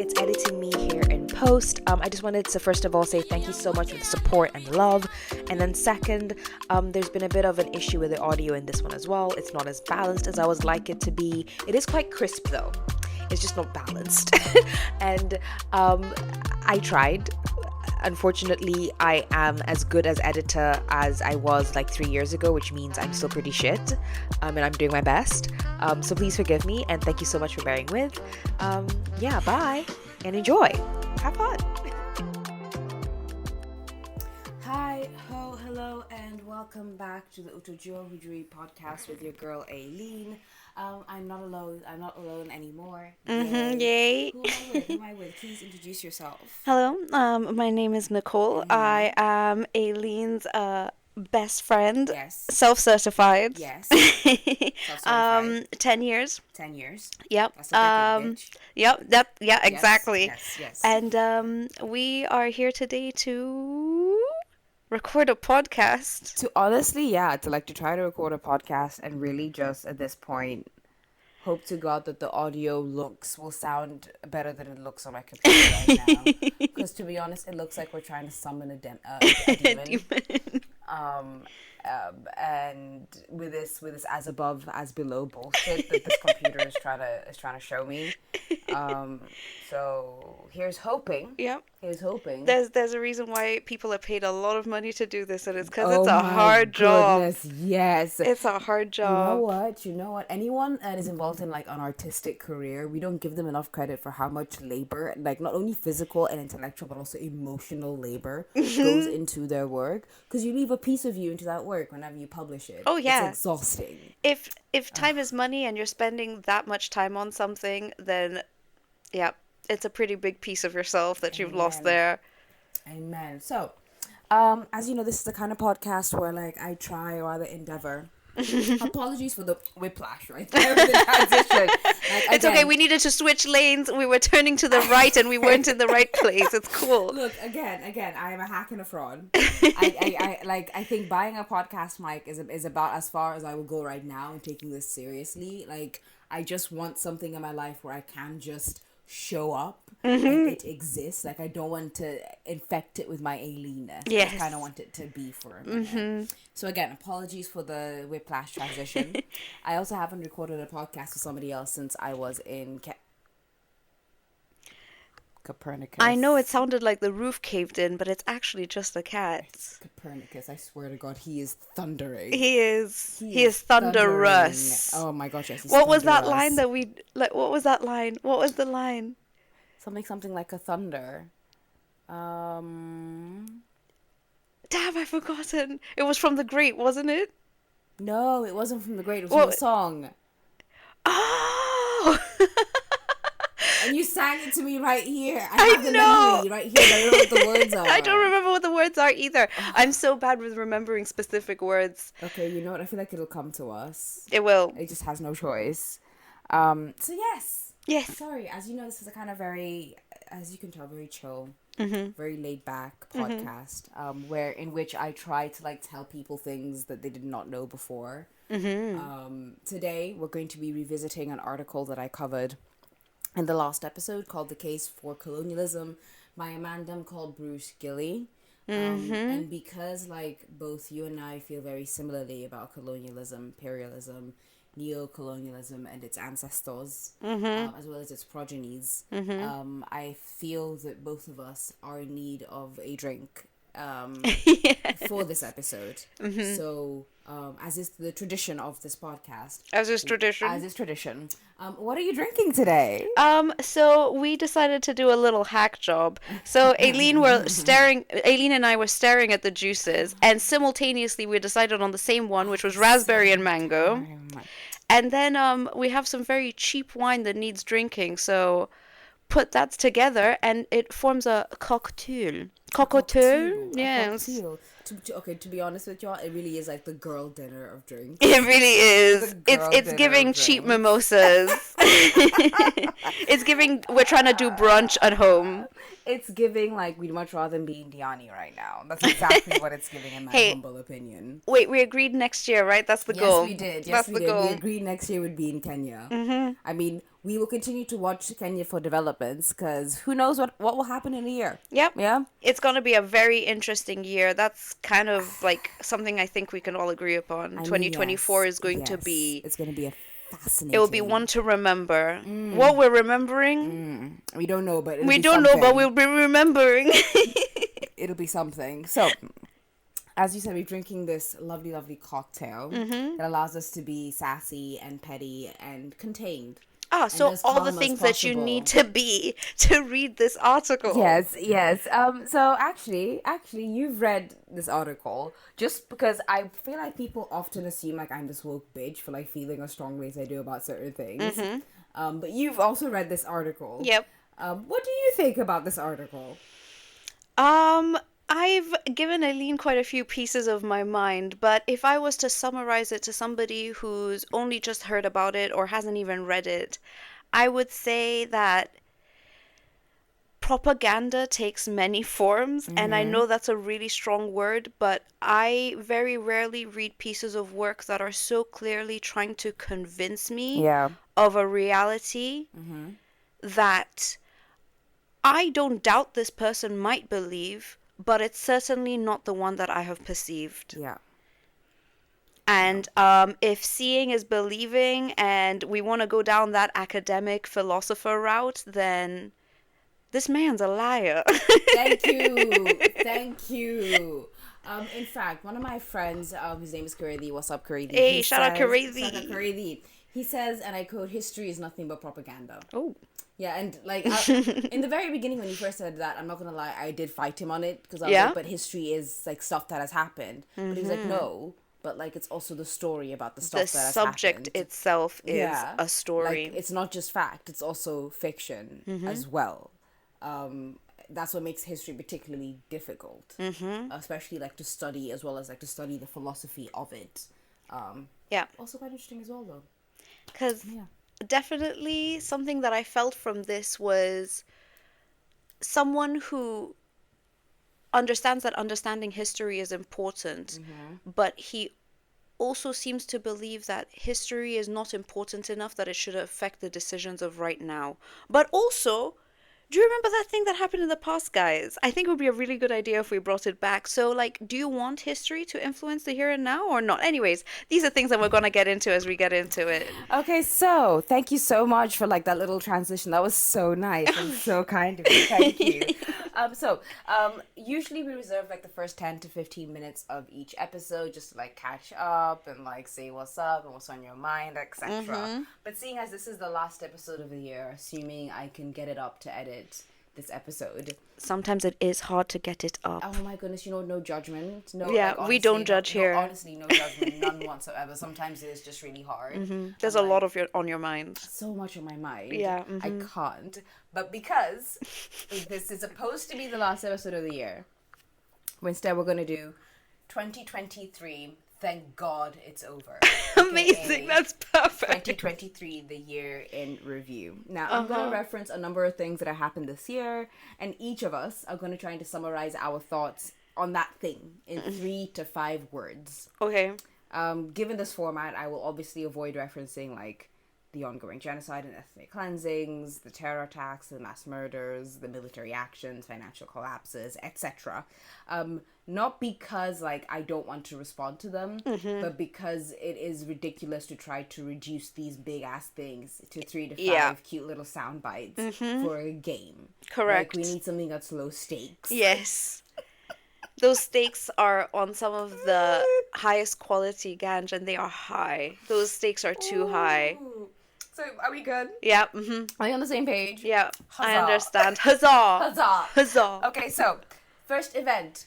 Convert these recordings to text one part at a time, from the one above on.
it's editing me here in post. I just wanted to first of all say thank you so much for the support and love. And then second, there's been a bit of an issue with the audio in this one as well. It's not as balanced as I would like it to be. It is quite crisp though. It's just not balanced. And I tried. Unfortunately, I am as good as editor as I was like 3 years ago, which means I'm still pretty shit, and I'm doing my best. So please forgive me, and thank you so much for bearing with. Yeah, bye, and enjoy. Have fun. Hi, hello, and welcome back to the Utojo Hujuri podcast with your girl Aileen. I'm not alone anymore. Yay. Who am I with? Please introduce yourself. Hello, my name is Nicole. I am Aileen's best friend. Yes. Self-certified. Yes. Self-certified. 10 years. 10 years. Yep. That's a decade, bitch. Yep. Yeah, Yes, exactly. Yes. And we are here today to record a podcast. To try to record a podcast and really just at this point hope to God that the audio will sound better than it looks on my computer right now. Because to be honest, it looks like we're trying to summon a demon. And with this as above as below bullshit that this computer is trying to show me. So here's hoping. Yep. Here's hoping. There's a reason why people are paid a lot of money to do this, and it's because it's a hard job. Yes. It's a hard job. You know what? Anyone that is involved in like an artistic career, we don't give them enough credit for how much labor, like not only physical and intellectual, but also emotional labor goes into their work. Because you leave a piece of you into that work whenever you publish it. Oh yeah. It's exhausting. If time is money and you're spending that much time on something, then yeah, it's a pretty big piece of yourself that you've lost there. Amen. So, as you know, this is the kind of podcast where like I try or rather endeavor. Apologies for the whiplash right there with the transition. It's okay. We needed to switch lanes. We were turning to the right and we weren't in the right place. It's cool. Look, again, I am a hack and a fraud. I think buying a podcast mic is about as far as I will go right now and taking this seriously. Like, I just want something in my life where I can just show up and it exists. Like, I don't want to infect it with my alienness. Yes. I kind of want it to be for a minute. So again, apologies for the whiplash transition. I also haven't recorded a podcast with somebody else since I was in Copernicus. I know it sounded like the roof caved in, but it's actually just a cat. It's Copernicus. I swear to God, he is thundering. He is thunderous. Oh my gosh, yes. What was that line that we like? What was that line? What was the line? Something like a thunder. Damn, I've forgotten. It was from The Great, wasn't it? No, it wasn't from The Great. It was from a song. Oh. And you sang it to me right here. I have the memory right here. I don't know what the words are. I don't remember what the words are either. I'm so bad with remembering specific words. Okay, you know what? I feel like it'll come to us. It will. It just has no choice. So yes. Yes. Sorry, as you know, this is a kind of very, as you can tell, very chill, very laid back podcast, in which I try to like tell people things that they did not know before. Today, we're going to be revisiting an article that I covered in the last episode called "The Case for Colonialism" by a man called Bruce Gilley. And because like both you and I feel very similarly about colonialism, imperialism, neo-colonialism and its ancestors, as well as its progenies, I feel that both of us are in need of a drink for this episode. So, as is the tradition of this podcast. As is tradition. What are you drinking today? So we decided to do a little hack job. So Aileen and I were staring at the juices, and simultaneously we decided on the same one, which was raspberry and mango. And then we have some very cheap wine that needs drinking, so put that together and it forms a cocktail. Yes. To be honest with y'all, it really is like the girl dinner of drinks. It really is. It's giving cheap mimosas. It's giving, we're trying to do brunch at home. it's giving like we'd much rather be in Diani right now. That's exactly what it's giving in my humble opinion. Wait, we agreed next year, right? That's the goal. Yes, we did. Yes, we did. Goal. We agreed next year would be in Kenya. I mean, we will continue to watch Kenya for developments because who knows what will happen in a year. Yep. Yeah. It's going to be a very interesting year. That's kind of like something I think we can all agree upon. 2024 is going to be... It's going to be a fascinating... It will be one to remember. What we're remembering... We don't know, but we don't know, but we'll be remembering. It'll be something. So... As you said, we're drinking this lovely, lovely cocktail that allows us to be sassy and petty and contained. So all the things that you need to be to read this article. Yes. So actually, you've read this article just because I feel like people often assume like I'm this woke bitch for like feeling as strongly as I do about certain things. But you've also read this article. Yep. What do you think about this article? I've given Aileen quite a few pieces of my mind, but if I was to summarize it to somebody who's only just heard about it or hasn't even read it, I would say that propaganda takes many forms, and I know that's a really strong word, but I very rarely read pieces of work that are so clearly trying to convince me of a reality that I don't doubt this person might believe, but it's certainly not the one that I have perceived. Yeah. And if seeing is believing and we want to go down that academic philosopher route, then this man's a liar. Thank you. In fact, one of my friends, his name is Karedi. What's up, Karedi? Hey, shout out Karedi. He says, and I quote, "History is nothing but propaganda." Oh. Yeah, and like in the very beginning when he first said that, I'm not gonna lie, I did fight him on it because I was like, but history is like stuff that has happened. But he was like, no, but like it's also the story about the stuff that has happened. The subject itself is a story. Like, it's not just fact; it's also fiction as well. That's what makes history particularly difficult, especially like to study as well as like to study the philosophy of it. Also quite interesting as well, though. Because definitely something that I felt from this was someone who understands that understanding history is important, but he also seems to believe that history is not important enough that it should affect the decisions of right now. But also, do you remember that thing that happened in the past, guys? I think it would be a really good idea if we brought it back. So, like, do you want history to influence the here and now or not? Anyways, these are things that we're going to get into as we get into it. Okay, so thank you so much for, like, that little transition. That was so nice and so kind of you. Thank you. Usually we reserve, like, the first 10 to 15 minutes of each episode just to, like, catch up and, like, say what's up and what's on your mind, etc. But seeing as this is the last episode of the year, assuming I can get it up to edit this episode. Sometimes it is hard to get it up. Oh my goodness, no judgment. No, yeah, like, honestly, we don't judge here. Honestly, no judgment, none whatsoever. Sometimes it is just really hard. There's a lot of on your mind. So much on my mind. Yeah. I can't. But because this is supposed to be the last episode of the year, instead we're going to do 2023. Thank God it's over. Amazing, that's perfect. 2023, the year in review. Now, I'm going to reference a number of things that have happened this year, and each of us are going to try to summarize our thoughts on that thing in 3 to 5 words. Okay. Given this format, I will obviously avoid referencing, like, the ongoing genocide and ethnic cleansings, the terror attacks, the mass murders, the military actions, financial collapses, etc. Not because, like, I don't want to respond to them, but because it is ridiculous to try to reduce these big-ass things to 3 to 5 cute little sound bites for a game. Correct. Like, we need something that's low stakes. Yes. Those stakes are on some of the highest quality ganj, and they are high. Those stakes are too high. So, are we good? Yeah. Are you on the same page? Yeah. Huzzah. I understand. Huzzah! Huzzah! Huzzah! Okay, so, first event.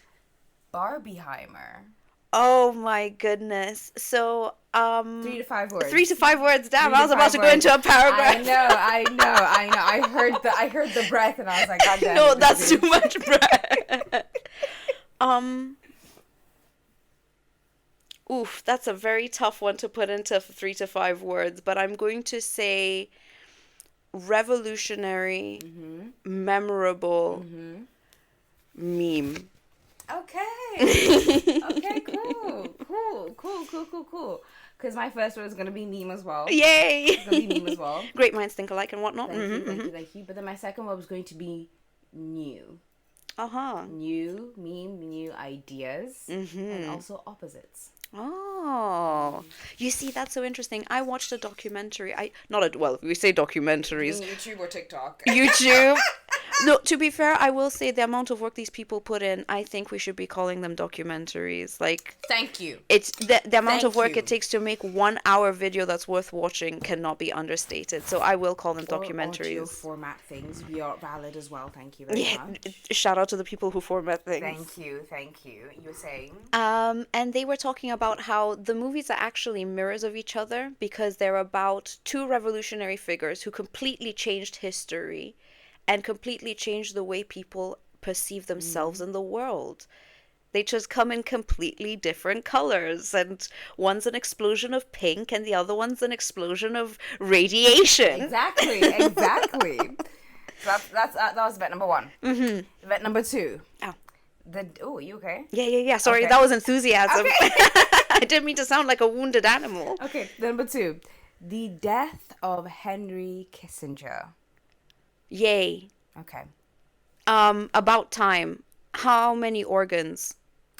Barbieheimer. Oh my goodness. So, 3 to 5 words. 3 to 5 words. Damn, I was about to go into a paragraph. I heard the breath and I was like, God damn. No, that's too much breath. Oof, that's a very tough one to put into 3 to 5 words, but I'm going to say revolutionary, memorable meme. Okay. Okay, cool. Because my first one is going to be meme as well. Yay! It's going to be meme as well. Great minds think alike and whatnot. Thank you. But then my second one was going to be new. New meme, new ideas, and also opposites. Oh, you see, that's so interesting. I watched a documentary. Well, we say documentaries. YouTube or TikTok? YouTube. No, to be fair, I will say the amount of work these people put in, I think we should be calling them documentaries. Like, thank you. It's the amount of work it takes to make 1 hour video that's worth watching cannot be understated. So I will call them documentaries. Audio format things, we are valid as well. Thank you very much. Shout out to the people who format things. Thank you. You were saying? And they were talking about how the movies are actually mirrors of each other because they're about two revolutionary figures who completely changed history and completely changed the way people perceive themselves in the world. They just come in completely different colors, and one's an explosion of pink and the other one's an explosion of radiation. Exactly. So that was bet number one. Bet number two. Oh, you okay? Yeah. Sorry, okay. That was enthusiasm. Okay. I didn't mean to sound like a wounded animal. Okay, number two. The death of Henry Kissinger. Yay. Okay. About time. How many organs?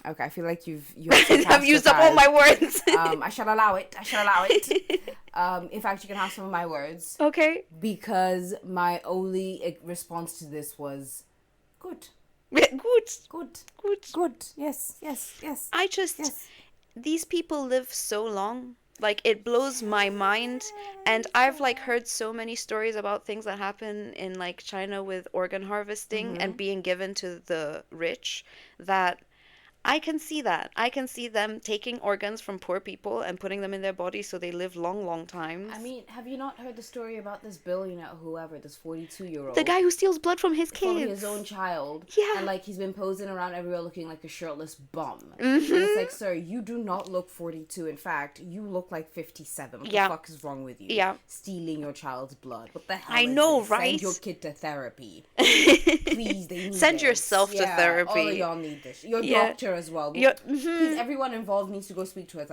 Okay, I feel like you've I've used up all my words. I shall allow it. In fact, you can have some of my words. Okay. Because my only response to this was good. Good. Yes. These people live so long. Like, it blows my mind. And I've, like, heard so many stories about things that happen in, like, China with organ harvesting and being given to the rich that I can see that. I can see them taking organs from poor people and putting them in their bodies so they live long times. I mean, have you not heard the story about this billionaire, whoever, this 42-year-old? The guy who steals blood from his kids. From his own child. Yeah. And, like, he's been posing around everywhere looking like a shirtless bum. And it's like, sir, you do not look 42. In fact, you look like 57. What the fuck is wrong with you? Yeah. Stealing your child's blood. What the hell I know, right? Send your kid to therapy. Please, they need Send yourself to therapy. All of y'all need this. Your doctor as well. Please, everyone involved needs to go speak to a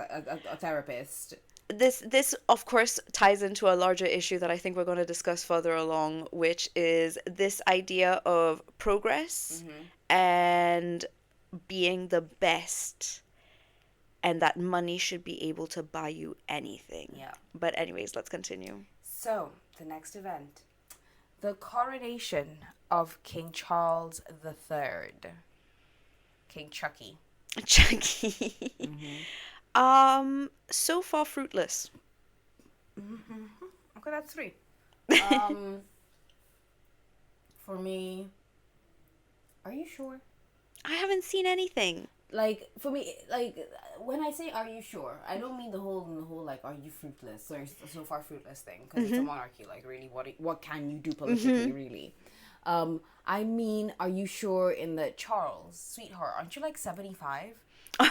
therapist. This of course ties into a larger issue that I think we're going to discuss further along, which is this idea of progress and being the best, and that money should be able to buy you anything. Yeah. But anyways, let's continue. So, the next event. The coronation of King Charles III. King Chucky. So far fruitless. Okay, that's 3. For me, are you sure? I haven't seen anything. Like, for me, like, when I say are you sure, I don't mean the whole like, are you fruitless or so far fruitless thing, because it's a monarchy. Like, really, what can you do politically, really? I mean, are you sure in that, Charles, sweetheart, aren't you like 75?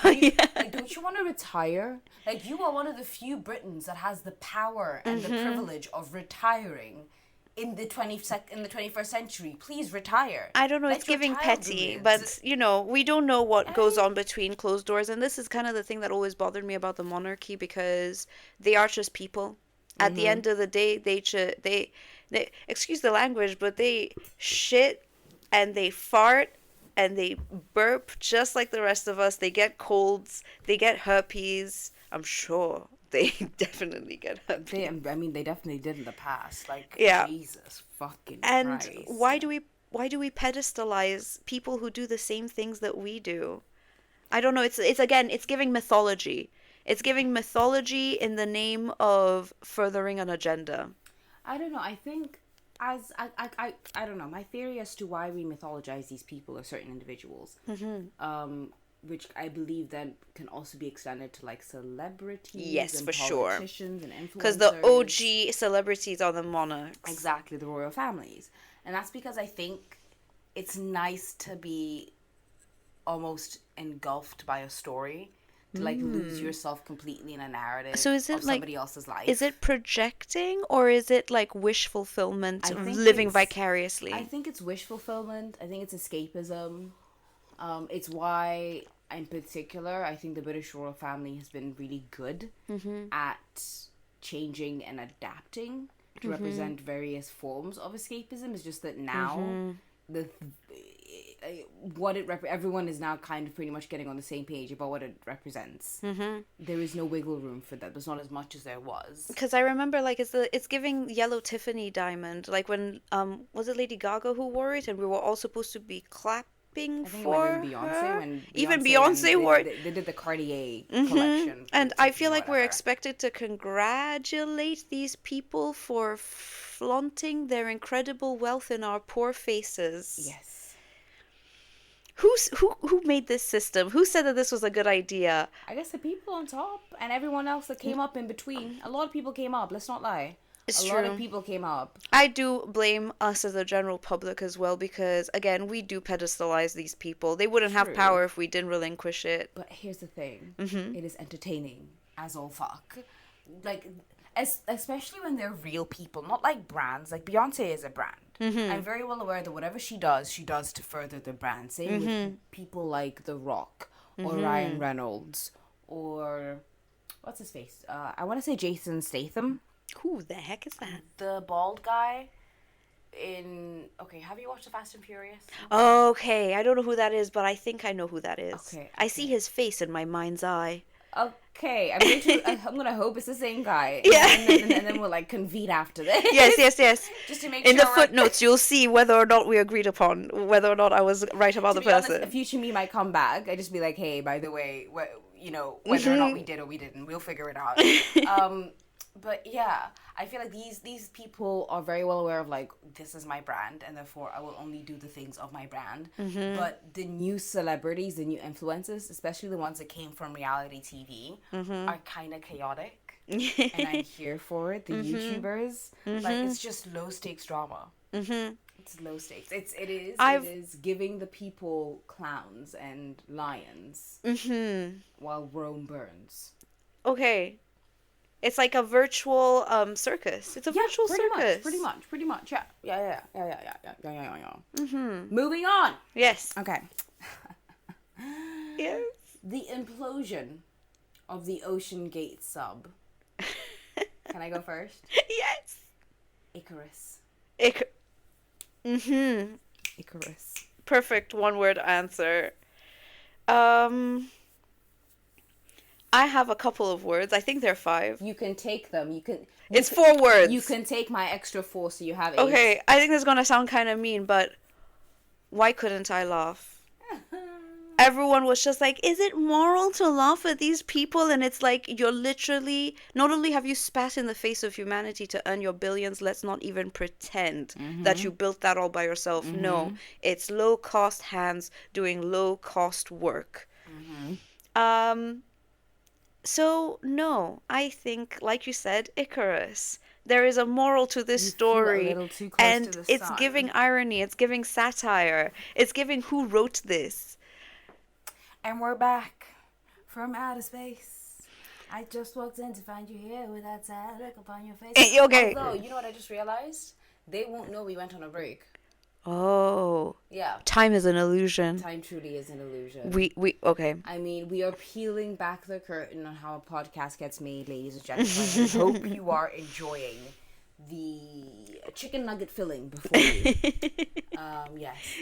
Like, don't you want to retire? Like, you are one of the few Britons that has the power and the privilege of retiring in the 21st century. Please retire. I don't know, it's giving petty, but, you know, we don't know what goes on between closed doors, and this is kind of the thing that always bothered me about the monarchy, because they are just people. At the end of the day, they excuse the language, but they shit and they fart and they burp just like the rest of us. They get colds, they get herpes. I'm sure they definitely get herpes. They definitely did in the past. Like, Jesus fucking Christ. And why do we pedestalize people who do the same things that we do? I don't know. It's giving mythology. It's giving mythology in the name of furthering an agenda. I don't know. I think I don't know. My theory as to why we mythologize these people or certain individuals, which I believe then can also be extended to like celebrities. Yes, and for sure. Politicians and influencers. Because the OG celebrities are the monarchs. Exactly, the royal families, and that's because I think it's nice to be almost engulfed by a story to like lose yourself completely in a narrative So is it of somebody else's life. Is it projecting, or is it like wish fulfillment, living vicariously? I think it's wish fulfillment. I think it's escapism. It's why, in particular, I think the British royal family has been really good at changing and adapting to represent various forms of escapism. It's just that now everyone is now kind of pretty much getting on the same page about what it represents. There is no wiggle room for that. There's not as much as there was. Because I remember, like, it's giving yellow Tiffany diamond. Like when was it Lady Gaga who wore it, and we were all supposed to be clapping for her. Even Beyonce wore it. They did the Cartier collection. And I feel like we're expected to congratulate these people for flaunting their incredible wealth in our poor faces. Yes. Who made this system? Who said that this was a good idea? I guess the people on top and everyone else that came up in between. A lot of people came up, let's not lie. A lot of people came up. I do blame us as the general public as well, because again, we do pedestalize these people. They wouldn't have power if we didn't relinquish it. But here's the thing. It is entertaining as all fuck. Like, especially when they're real people, not like brands. Like Beyonce is a brand. I'm very well aware that whatever she does to further the brand. Same with people like The Rock or Ryan Reynolds or what's his face? I want to say Jason Statham. Who the heck is that? The bald guy in... Okay, have you watched The Fast and Furious? Okay, I don't know who that is, but I think I know who that is. Okay. I see his face in my mind's eye. Okay, I'm gonna hope it's the same guy. Yeah. And then we'll like convene after this. Yes. Just to make in the footnotes, you'll see whether or not we agreed upon, whether or not I was right about the person. Honest, a future me might come back. I just be like, hey, by the way, whether or not we did or we didn't, we'll figure it out. But yeah, I feel like these people are very well aware of like, this is my brand, and therefore I will only do the things of my brand. But the new celebrities, the new influencers, especially the ones that came from reality TV, are kind of chaotic. And I'm here for it. The YouTubers, like, it's just low stakes drama. It's low stakes. It is giving the people clowns and lions while Rome burns. Okay. It's like a virtual circus. It's a virtual circus. Pretty much. Yeah. Moving on. Yes. Okay. Yes. The implosion of the Ocean Gate sub. Can I go first? Yes. Icarus. Icarus. Perfect one-word answer. I have a couple of words. I think they're 5. You can take them. It's 4 words. You can take my extra 4, so you have 8. Okay, I think this is gonna sound kind of mean, but why couldn't I laugh? Everyone was just like, is it moral to laugh at these people? And it's like, you're literally, not only have you spat in the face of humanity to earn your billions, let's not even pretend that you built that all by yourself. No, it's low-cost hands doing low-cost work. So, no, I think, like you said, Icarus. There is a moral to this story, and it's giving irony, it's giving satire, it's giving who wrote this. And we're back from outer space. I just walked in to find you here with that sad look upon your face. Okay. Although, you know what I just realized? They won't know we went on a break. Oh. Yeah. Time is an illusion. Time truly is an illusion. Okay. I mean, we are peeling back the curtain on how a podcast gets made, ladies and gentlemen. I hope you are enjoying the chicken nugget filling before you.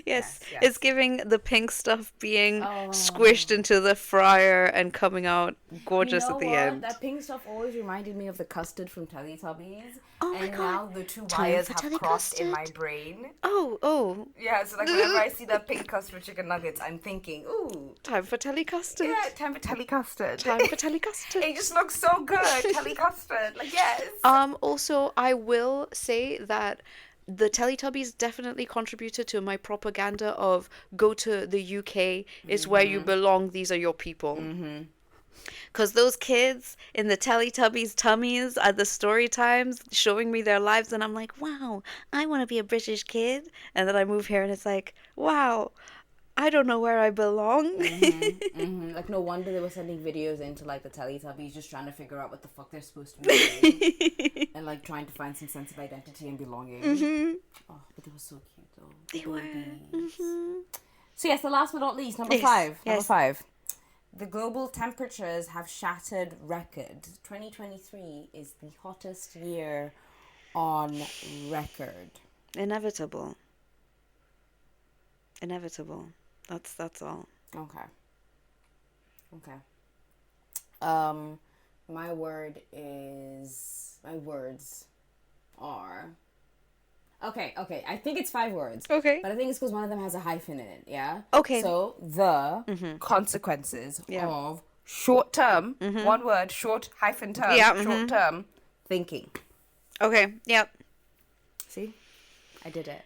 Yes. It's giving the pink stuff being squished into the fryer and coming out gorgeous at the end. That pink stuff always reminded me of the custard from Teletubbies. Oh my God. Now the two wires have crossed in my brain. Oh. Yeah, so like whenever I see that pink custard chicken nuggets, I'm thinking, ooh. Time for telecustard. Yeah, time for telecustard. Time for telecustard. It just looks so good, telecustard. Like, yes. Also, I will say that the Teletubbies definitely contributed to my propaganda of go to the UK, it's where you belong, these are your people. Because those kids in the Teletubbies tummies at the story times showing me their lives, and I'm like, wow, I want to be a British kid. And then I move here and it's like, wow, I don't know where I belong. Like, no wonder they were sending videos into, like, the Teletubbies just trying to figure out what the fuck they're supposed to be doing. And, like, trying to find some sense of identity and belonging. Oh, but they were so cute, though. They were. So, yes, the last but not least, number five. Number 5. The global temperatures have shattered record. 2023 is the hottest year on record. Inevitable. That's all. Okay. My words are... Okay. I think it's 5 words. Okay. But I think it's because one of them has a hyphen in it, yeah? Okay. So, the consequences of short-term, one word, short hyphen term, short-term thinking. Okay, yep. See? I did it.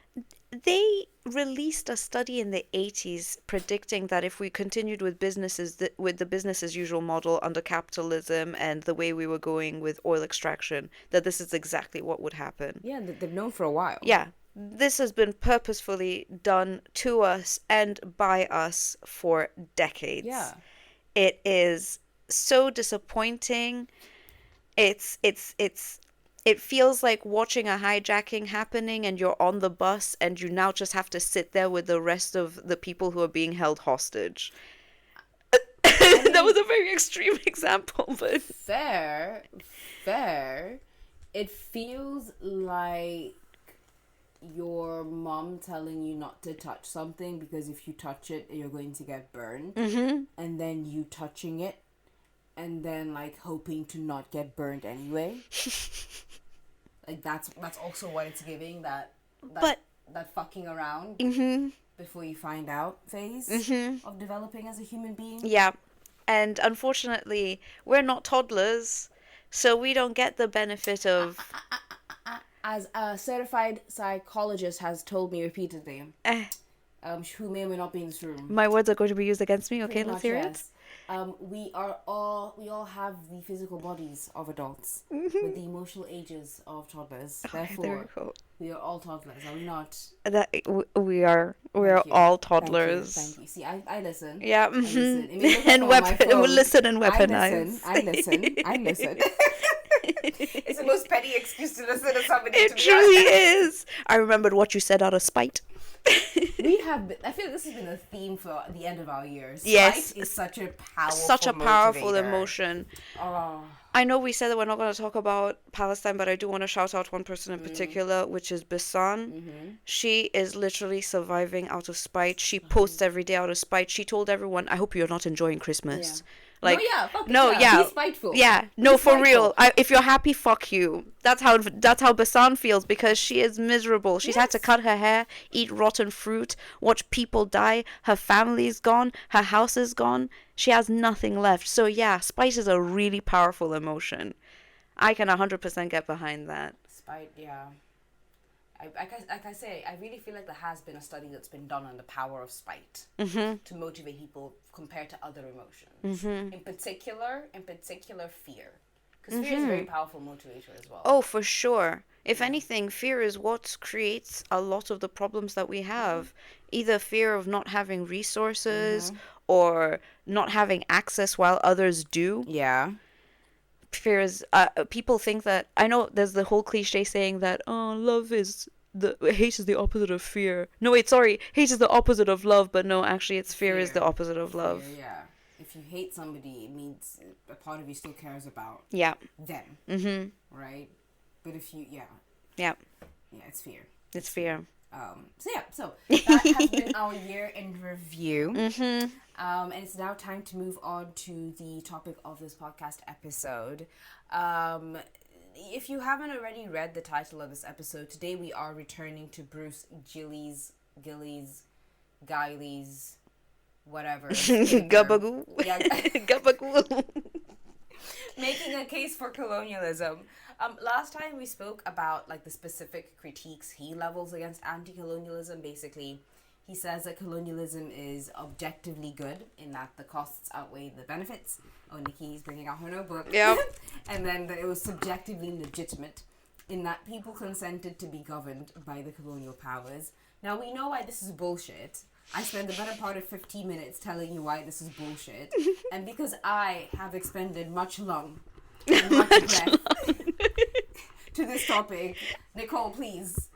They released a study in the 80s predicting that if we continued with with the business as usual model under capitalism and the way we were going with oil extraction, that this is exactly what would happen. Yeah, they've known for a while. Yeah. This has been purposefully done to us and by us for decades. Yeah. It is so disappointing. It feels like watching a hijacking happening and you're on the bus and you now just have to sit there with the rest of the people who are being held hostage. That was a very extreme example, but... Fair. It feels like your mom telling you not to touch something because if you touch it, you're going to get burned. And then you touching it and then, like, hoping to not get burned anyway. Like, that's also what it's giving, that fucking around before you find out phase of developing as a human being. Yeah. And unfortunately, we're not toddlers, so we don't get the benefit of... As a certified psychologist has told me repeatedly, who may or may not be in this room. My words are going to be used against me. Okay, let's hear it. We all have the physical bodies of adults with the emotional ages of toddlers. Therefore, we are all toddlers. Are we not? We are all toddlers. Thank you. See, I listen. Yeah. I listen. And listen and weaponize. I listen. It's the most petty excuse to listen to somebody. It truly is. I remembered what you said out of spite. I feel this has been a theme for the end of our years. Yes. Spite is such a powerful emotion. Oh. I know we said that we're not going to talk about Palestine, but I do want to shout out one person in particular, which is Bisan. She is literally surviving out of spite. She posts every day out of spite. She told everyone, I hope you're not enjoying Christmas. Yeah. Like, He's spiteful. Yeah, no, for real. If you're happy, fuck you. That's how Basan feels, because she is miserable. She's had to cut her hair, eat rotten fruit, watch people die. Her family's gone. Her house is gone. She has nothing left. So yeah, spite is a really powerful emotion. I can 100% get behind that. Spite, yeah. Like I say, I really feel like there has been a study that's been done on the power of spite to motivate people compared to other emotions. In particular, fear. Because fear is a very powerful motivator as well. Oh, for sure. If anything, fear is what creates a lot of the problems that we have. Either fear of not having resources or not having access while others do. Yeah. Fear is, people think that, I know there's the whole cliche saying that, hate is the opposite of fear. No, wait, sorry, hate is the opposite of love, but no, actually it's fear is the opposite of love. Fear, yeah. If you hate somebody, it means a part of you still cares about them. Right? But if you, yeah, it's fear. It's fear. So that has been our year in review. And it's now time to move on to the topic of this podcast episode. If you haven't already read the title of this episode, today we are returning to Bruce Gilley's, Gilley's, whatever. Gabagoo. Yeah. Gabagoo. Making a case for colonialism. Last time we spoke about like the specific critiques he levels against anti-colonialism. Basically, he says that colonialism is objectively good in that the costs outweigh the benefits. Oh, Nikki's bringing out her notebook. Yep. And then that it was subjectively legitimate in that people consented to be governed by the colonial powers. Now, we know why this is bullshit. I spend the better part of 15 minutes telling you why this is bullshit. And because I have expended much lung and much breath to this topic, Nicole, please,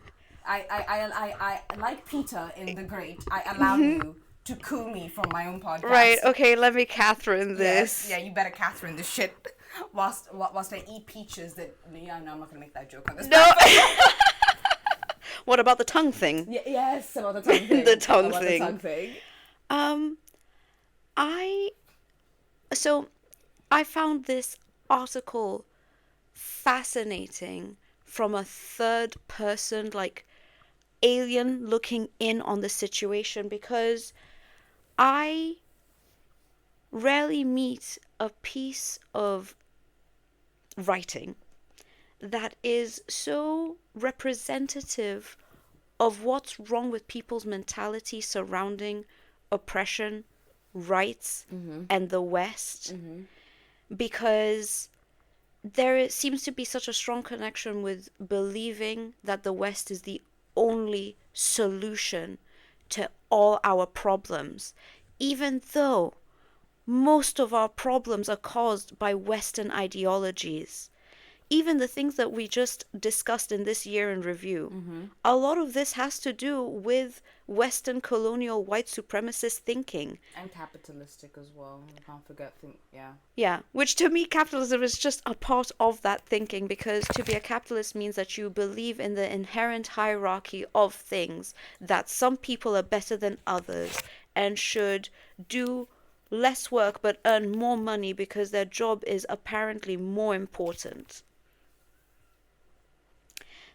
I like Peter in The Great, I allow you to coo me from my own podcast. Right, okay, let me Catherine this. Yes, yeah, you better Catherine this shit whilst I eat peaches that, yeah, no, I'm not going to make that joke on this. No! What about the tongue thing? Yes, about the tongue thing. The tongue thing. I found this article fascinating from a third person, like alien looking in on the situation, because I rarely meet a piece of writing that is so representative of what's wrong with people's mentality surrounding oppression, rights, and the West. Because there seems to be such a strong connection with believing that the West is the only solution to all our problems, even though most of our problems are caused by Western ideologies. Even the things that we just discussed in this year in review, a lot of this has to do with Western colonial white supremacist thinking. And capitalistic as well. I can't forget, yeah. Yeah, which to me, capitalism is just a part of that thinking, because to be a capitalist means that you believe in the inherent hierarchy of things, that some people are better than others and should do less work but earn more money because their job is apparently more important.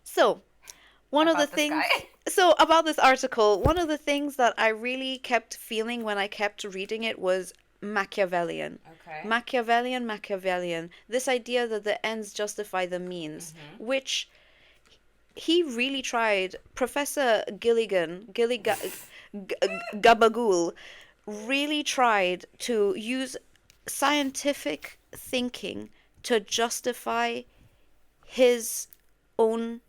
So, about this article, one of the things that I really kept feeling when I kept reading it was Machiavellian. Okay. Machiavellian. This idea that the ends justify the means, which he really tried. Professor Gabagool really tried to use scientific thinking to justify his own.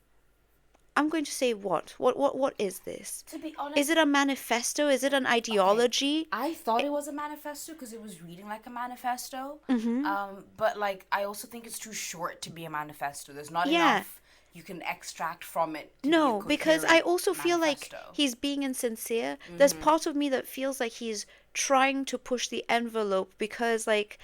I'm going to say what? What is this? To be honest, is it a manifesto? Is it an ideology? Okay. I thought it was a manifesto because it was reading like a manifesto. But like, I also think it's too short to be a manifesto. There's not enough you can extract from it. No, because I also feel like he's being insincere. There's part of me that feels like he's trying to push the envelope because, like,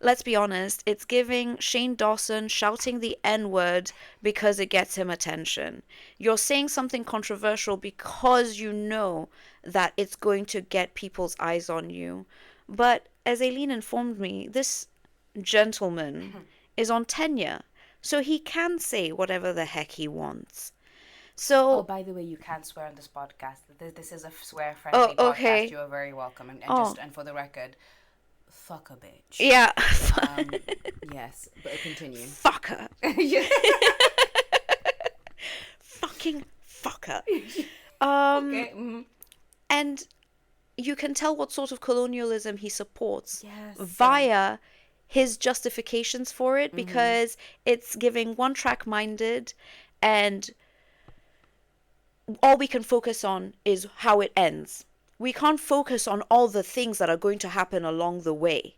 let's be honest, it's giving Shane Dawson shouting the N-word because it gets him attention. You're saying something controversial because you know that it's going to get people's eyes on you. But as Aileen informed me, this gentleman is on tenure, so he can say whatever the heck he wants. So, oh, by the way, you can't swear on this podcast. This is a swear-friendly podcast. You are very welcome. And for the record, fuck a bitch. Yeah. Yes, but continue. Fucker. Fucking fucker. Okay. And you can tell what sort of colonialism he supports via his justifications for it, because it's giving one-track-minded, and all we can focus on is how it ends. We can't focus on all the things that are going to happen along the way.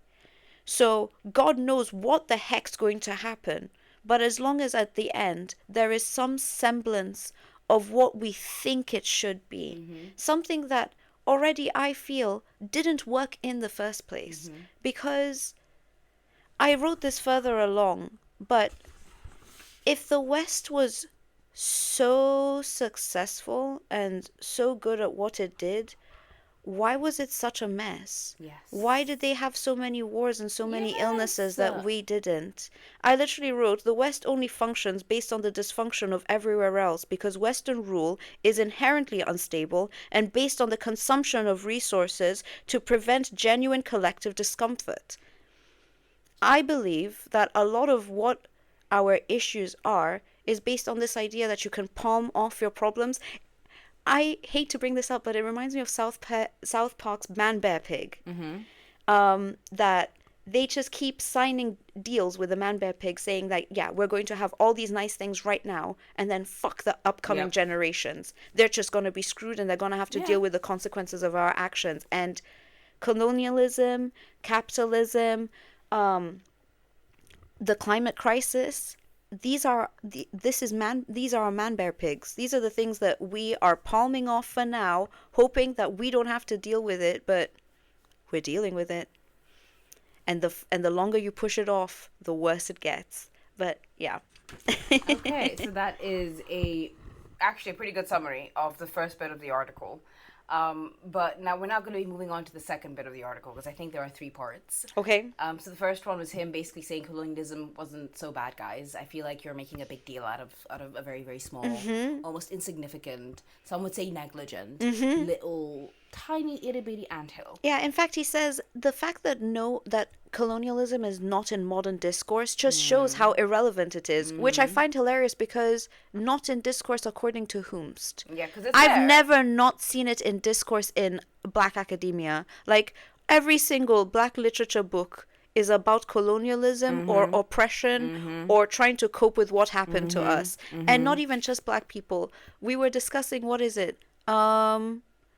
So God knows what the heck's going to happen. But as long as at the end there is some semblance of what we think it should be, something that already I feel didn't work in the first place. Because I wrote this further along, but if the West was so successful and so good at what it did, why was it such a mess? Yes. Why did they have so many wars and so many illnesses that we didn't? I literally wrote, the West only functions based on the dysfunction of everywhere else because Western rule is inherently unstable and based on the consumption of resources to prevent genuine collective discomfort. I believe that a lot of what our issues are is based on this idea that you can palm off your problems. I hate to bring this up, but it reminds me of South Park's Man Bear Pig. That they just keep signing deals with the man-bear pig saying that, yeah, we're going to have all these nice things right now and then fuck the upcoming generations. They're just going to be screwed and they're going to have to deal with the consequences of our actions. And colonialism, capitalism, the climate crisis, these are our man-bear pigs. These are the things that we are palming off for now, hoping that we don't have to deal with it, but we're dealing with it. And the longer you push it off, the worse it gets. But yeah. Okay, so that is actually a pretty good summary of the first bit of the article. But now we're now going to be moving on to the second bit of the article because I think there are 3 parts. Okay. So the first one was him basically saying colonialism wasn't so bad, guys. I feel like you're making a big deal out of a very, very small, almost insignificant, some would say negligent, little tiny itty bitty anthill. Yeah, in fact, he says the fact that colonialism is not in modern discourse just shows how irrelevant it is, which I find hilarious because not in discourse according to whomst. Yeah, because I've never not seen it in discourse in Black academia. Like, every single Black literature book is about colonialism or oppression or trying to cope with what happened to us. And not even just Black people. We were discussing, what is it?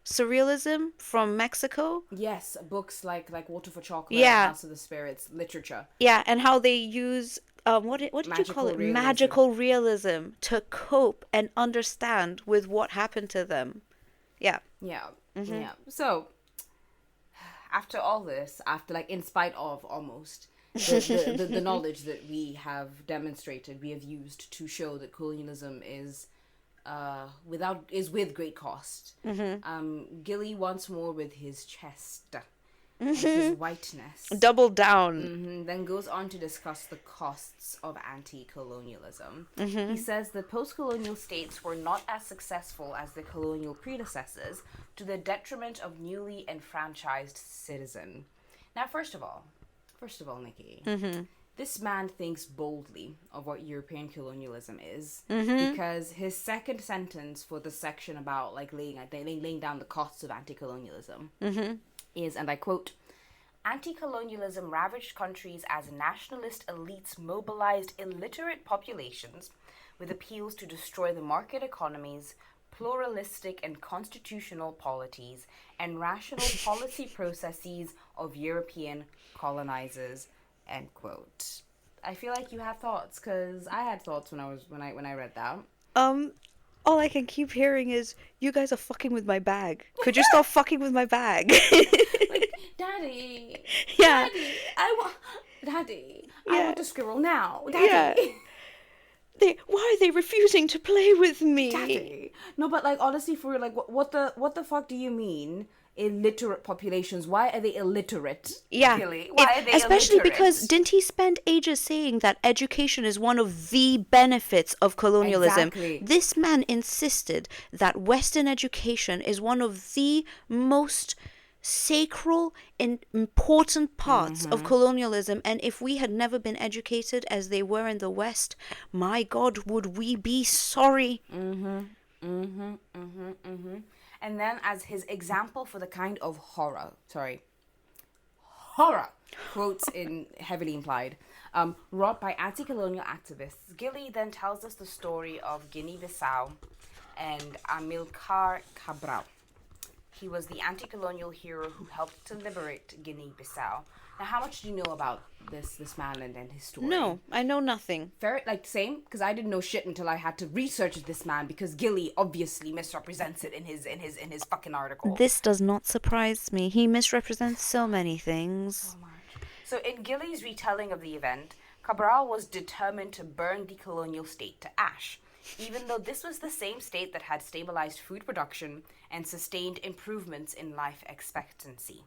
Surrealism from Mexico. Yes, books like Water for Chocolate, House of the Spirits, literature. Yeah, and how they use what did you call it? Realism. Magical realism to cope and understand with what happened to them. Yeah. Yeah. Yeah. So after all this, in spite of almost the knowledge that we have demonstrated, we have used to show that colonialism is with great cost. Gilley once more with his chest and his whiteness double down. Then goes on to discuss the costs of anti-colonialism. He says that post-colonial states were not as successful as their colonial predecessors to the detriment of newly enfranchised citizen. Now, first of all, Nikki, this man thinks boldly of what European colonialism is, because his second sentence for the section about laying down the costs of anti-colonialism is, and I quote, "Anti-colonialism ravaged countries as nationalist elites mobilized illiterate populations with appeals to destroy the market economies, pluralistic and constitutional polities, and rational policy processes of European colonizers." End quote. I feel like you have thoughts, because I had thoughts when I read that. All I can keep hearing is, "You guys are fucking with my bag. Could you stop fucking with my bag?" Like, Daddy. Yeah. Daddy, I want to squirrel now. Daddy. Yeah. Why are they refusing to play with me? Daddy. No, but honestly, for what the fuck do you mean? Illiterate populations. Why are they illiterate? Yeah. Really? Why are they especially illiterate? because didn't he spend ages saying that education is one of the benefits of colonialism? Exactly. This man insisted that Western education is one of the most sacral and important parts of colonialism, and if we had never been educated as they were in the West, my God, would we be sorry? And then as his example for the kind of horror quotes in heavily implied, wrought by anti-colonial activists, Gilley then tells us the story of Guinea-Bissau and Amilcar Cabral. He was the anti-colonial hero who helped to liberate Guinea-Bissau. Now, how much do you know about this man and his story? No, I know nothing. Fair, same, because I didn't know shit until I had to research this man, because Gilley obviously misrepresents it in his fucking article. This does not surprise me. He misrepresents so many things. So much. So in Gilley's retelling of the event, Cabral was determined to burn the colonial state to ash, even though this was the same state that had stabilized food production and sustained improvements in life expectancy.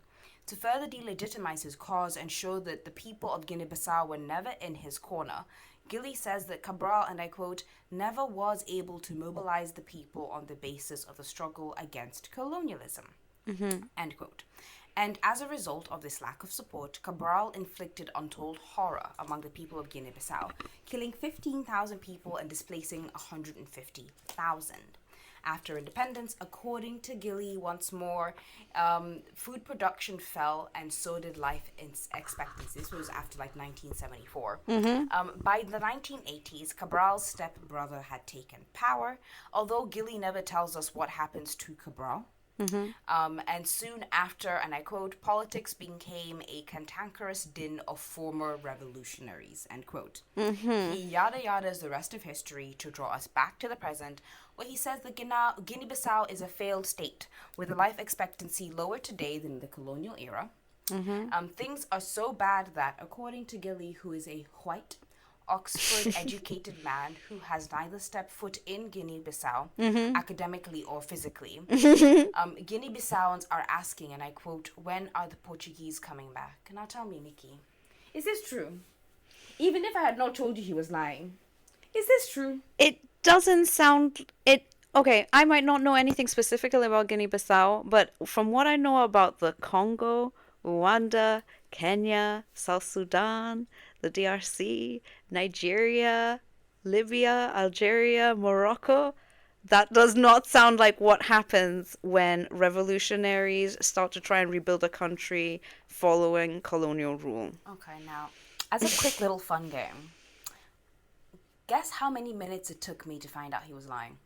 To further delegitimize his cause and show that the people of Guinea-Bissau were never in his corner, Gilley says that Cabral, and I quote, "never was able to mobilize the people on the basis of the struggle against colonialism." End quote. And as a result of this lack of support, Cabral inflicted untold horror among the people of Guinea-Bissau, killing 15,000 people and displacing 150,000. After independence, according to Gilley, once more, food production fell, and so did life expectancy. This was after like 1974. By the 1980s, Cabral's stepbrother had taken power, although Gilley never tells us what happens to Cabral. And soon after, and I quote, politics became a cantankerous din of former revolutionaries, end quote. He yada yadas the rest of history to draw us back to the present, where he says that Guinea-Bissau is a failed state, with a life expectancy lower today than in the colonial era. Things are so bad that, according to Gilley, who is a white, Oxford-educated man who has neither stepped foot in Guinea-Bissau, academically or physically, Guinea-Bissauans are asking, and I quote, when are the Portuguese coming back? Now tell me, Nikki, is this true? Even if I had not told you he was lying, is this true? It doesn't sound... Okay, I might not know anything specifically about Guinea-Bissau, but from what I know about the Congo, Rwanda, Kenya, South Sudan, the DRC, Nigeria, Libya, Algeria, Morocco, that does not sound like what happens when revolutionaries start to try and rebuild a country following colonial rule. Okay, now, as a quick little fun game, guess how many minutes it took me to find out he was lying?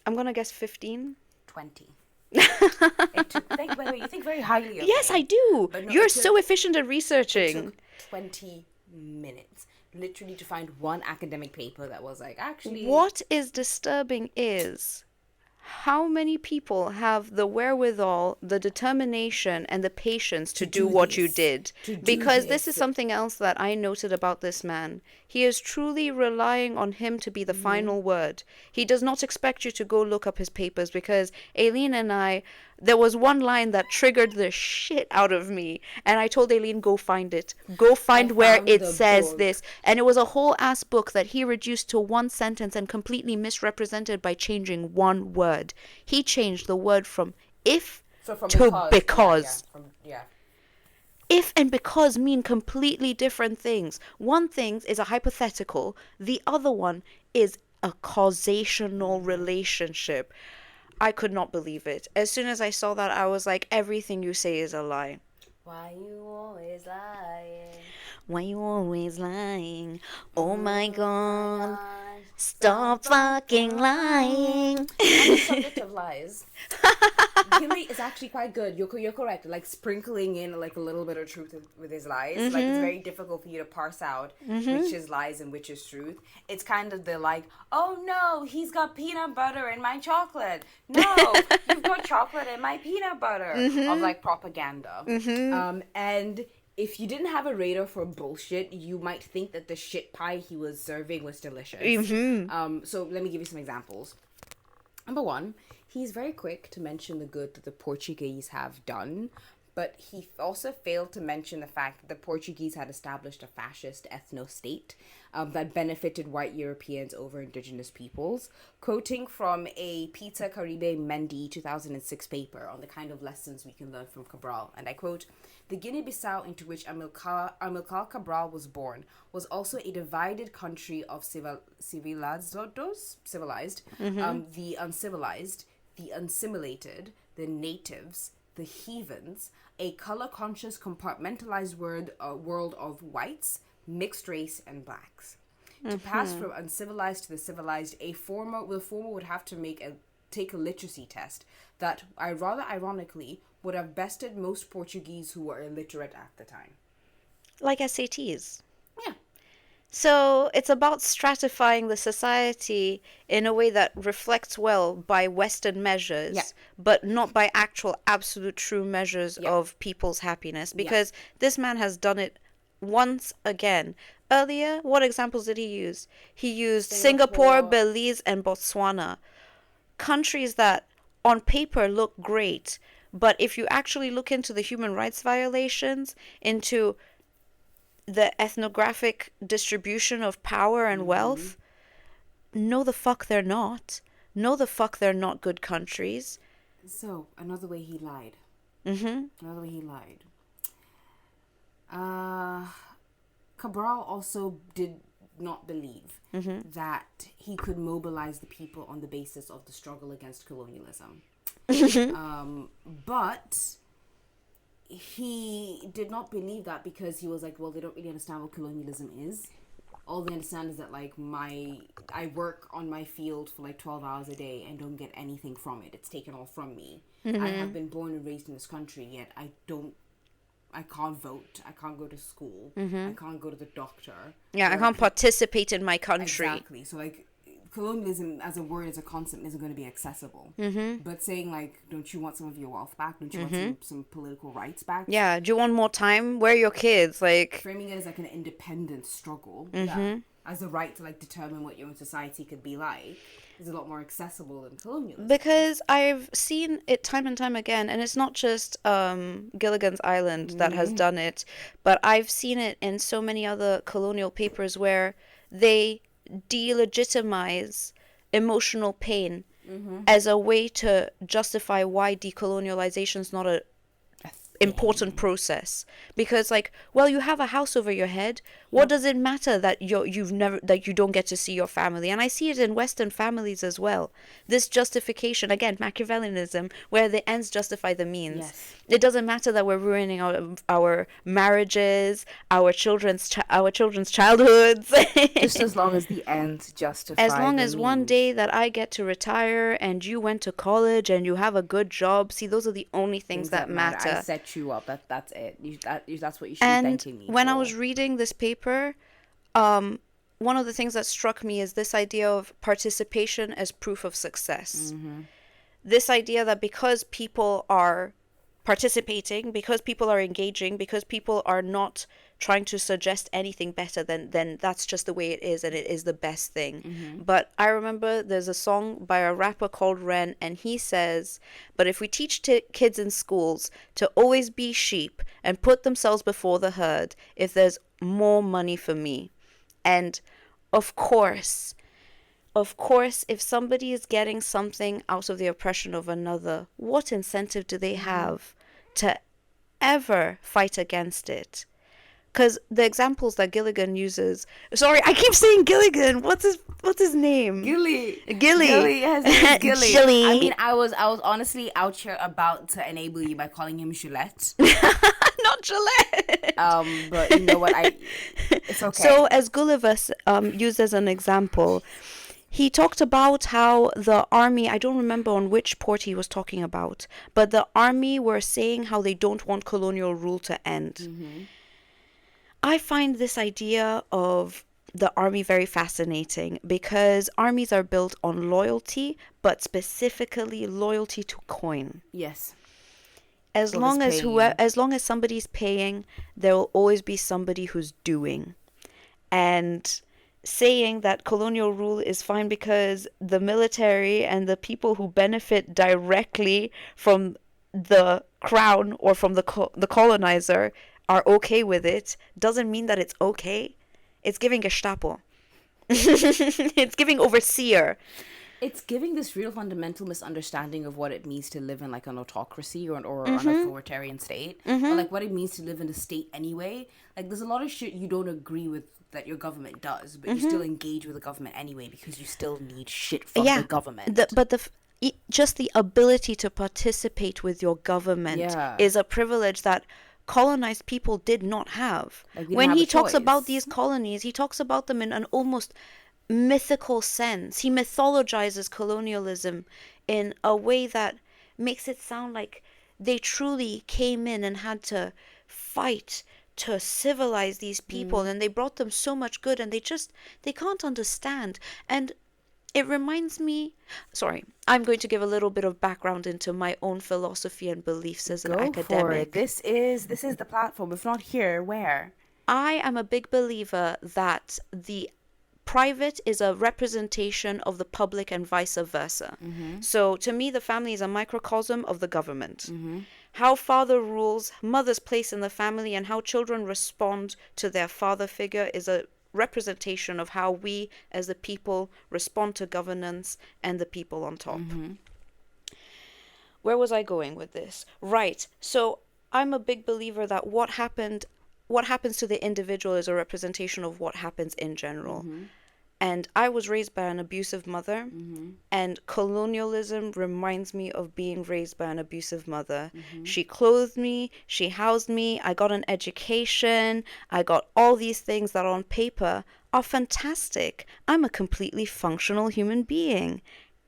I'm going to guess 15. 20. It took, by the way, you think very highly of Yes, me. I do. No, you're so efficient at researching. It took 20 minutes, literally, to find one academic paper that was like, actually... What is disturbing is how many people have the wherewithal, the determination, and the patience to do what you did. Because this is something else that I noted about this man. He is truly relying on him to be the final word. He does not expect you to go look up his papers, because Aileen and I, there was one line that triggered the shit out of me, and I told Aileen, go find it. Go find where it says this. And it was a whole ass book that he reduced to one sentence and completely misrepresented by changing one word. He changed the word from if to because. If and because mean completely different things. One thing is a hypothetical. The other one is a causational relationship. I could not believe it. As soon as I saw that, I was like, everything you say is a lie. Why you always lying? Why you always lying? Oh my God. Stop fucking lying. On the subject of lies, Gilley is actually quite good. You're correct. Like sprinkling in like a little bit of truth with his lies. Like it's very difficult for you to parse out which is lies and which is truth. It's kind of the like, oh no, he's got peanut butter in my chocolate. No, you've got chocolate in my peanut butter. Of like propaganda. And if you didn't have a radar for bullshit, you might think that the shit pie he was serving was delicious. So let me give you some examples. Number one, he's very quick to mention the good that the Portuguese have done, but he also failed to mention the fact that the Portuguese had established a fascist ethno-state that benefited white Europeans over indigenous peoples, quoting from a Peter Caribe Mendy 2006 paper on the kind of lessons we can learn from Cabral, and I quote, "The Guinea-Bissau into which Amilcar Cabral was born was also a divided country of civilized, the uncivilized, the unsimilated, the natives, the heathens, a color-conscious, compartmentalized world of whites, mixed race, and blacks. To pass from uncivilized to the civilized, the former would have to take a literacy test that, rather ironically, would have bested most Portuguese who were illiterate at the time." Like SATs. Yeah. So it's about stratifying the society in a way that reflects well by Western measures, but not by actual absolute true measures of people's happiness. Because this man has done it once again. Earlier, what examples did he use? He used Singapore, Belize, and Botswana. Countries that on paper look great, but if you actually look into the human rights violations, into the ethnographic distribution of power and wealth, no the fuck they're not. No the fuck they're not good countries. So, another way he lied. Another way he lied. Cabral also did not believe that he could mobilize the people on the basis of the struggle against colonialism. But he did not believe that because he was like, well, they don't really understand what colonialism is. All they understand is that, like, I work on my field for, like, 12 hours a day and don't get anything from it. It's taken all from me. I have been born and raised in this country, yet I can't vote. I can't go to school. I can't go to the doctor. Yeah, I can't participate in my country. Exactly. So, like, colonialism as a word, as a concept, isn't going to be accessible. But saying, like, don't you want some of your wealth back? Don't you want some political rights back? Yeah. Do you want more time? Where are your kids? Like, framing it as, like, an independent struggle, as a right to, like, determine what your own society could be like, is a lot more accessible than colonialism. Because I've seen it time and time again, and it's not just Gilligan's Island that has done it, but I've seen it in so many other colonial papers where they delegitimize emotional pain as a way to justify why decolonialization is not a important process. Because, like, well, you have a house over your head. What does it matter that you don't get to see your family? And I see it in Western families as well. This justification, again, Machiavellianism, where the ends justify the means. Yes. It doesn't matter that we're ruining our marriages, our children's childhoods. Just as long as the ends justify as long the as one means. day that I get to retire and you went to college and you have a good job, see, those are the only things that matter. I set you up. That's it. That's what you should be thanking me when for. I was reading this paper, one of the things that struck me is this idea of participation as proof of success. This idea that because people are participating, because people are engaging, because people are not trying to suggest anything better, then that's just the way it is, and it is the best thing. But I remember there's a song by a rapper called Ren, and he says, but if we teach kids in schools to always be sheep and put themselves before the herd, if there's more money for me. And of course, if somebody is getting something out of the oppression of another, what incentive do they have to ever fight against it? Because the examples that Gilligan uses... Sorry, I keep saying Gilligan. What's his name? Gilley. Gilley. Yes, it's Gilley. Gilley. I mean, I was honestly out here about to enable you by calling him Gillette. Not Gillette. But you know what? It's okay. So, as Gulliver used as an example, he talked about how the army, I don't remember on which port he was talking about, but the army were saying how they don't want colonial rule to end. I find this idea of the army very fascinating because armies are built on loyalty, but specifically loyalty to coin. Yes. As long as somebody's paying, there will always be somebody who's doing. And saying that colonial rule is fine because the military and the people who benefit directly from the crown or from the colonizer are okay with it doesn't mean that it's okay. It's giving Gestapo. It's giving overseer. It's giving this real fundamental misunderstanding of what it means to live in, like, an autocracy or an authoritarian state, or like what it means to live in a state anyway. Like, there's a lot of shit you don't agree with that your government does, but you still engage with the government anyway because you still need shit from the government. Just the ability to participate with your government is a privilege that colonized people did not have. Like, when he talks about these colonies, he talks about them in an almost mythical sense. He mythologizes colonialism in a way that makes it sound like they truly came in and had to fight to civilize these people, and they brought them so much good, and they can't understand. And it reminds me, I'm going to give a little bit of background into my own philosophy and beliefs as an academic. For it. This is the platform. If not here, where? I am a big believer that the private is a representation of the public and vice versa. So to me, the family is a microcosm of the government. How father rules, mother's place in the family, and how children respond to their father figure is a representation of how we as the people respond to governance and the people on top. Where was I going with this? Right. So I'm a big believer that what happened what happens to the individual is a representation of what happens in general. And I was raised by an abusive mother, and colonialism reminds me of being raised by an abusive mother. She clothed me, she housed me, I got an education, I got all these things that on paper are fantastic. I'm a completely functional human being.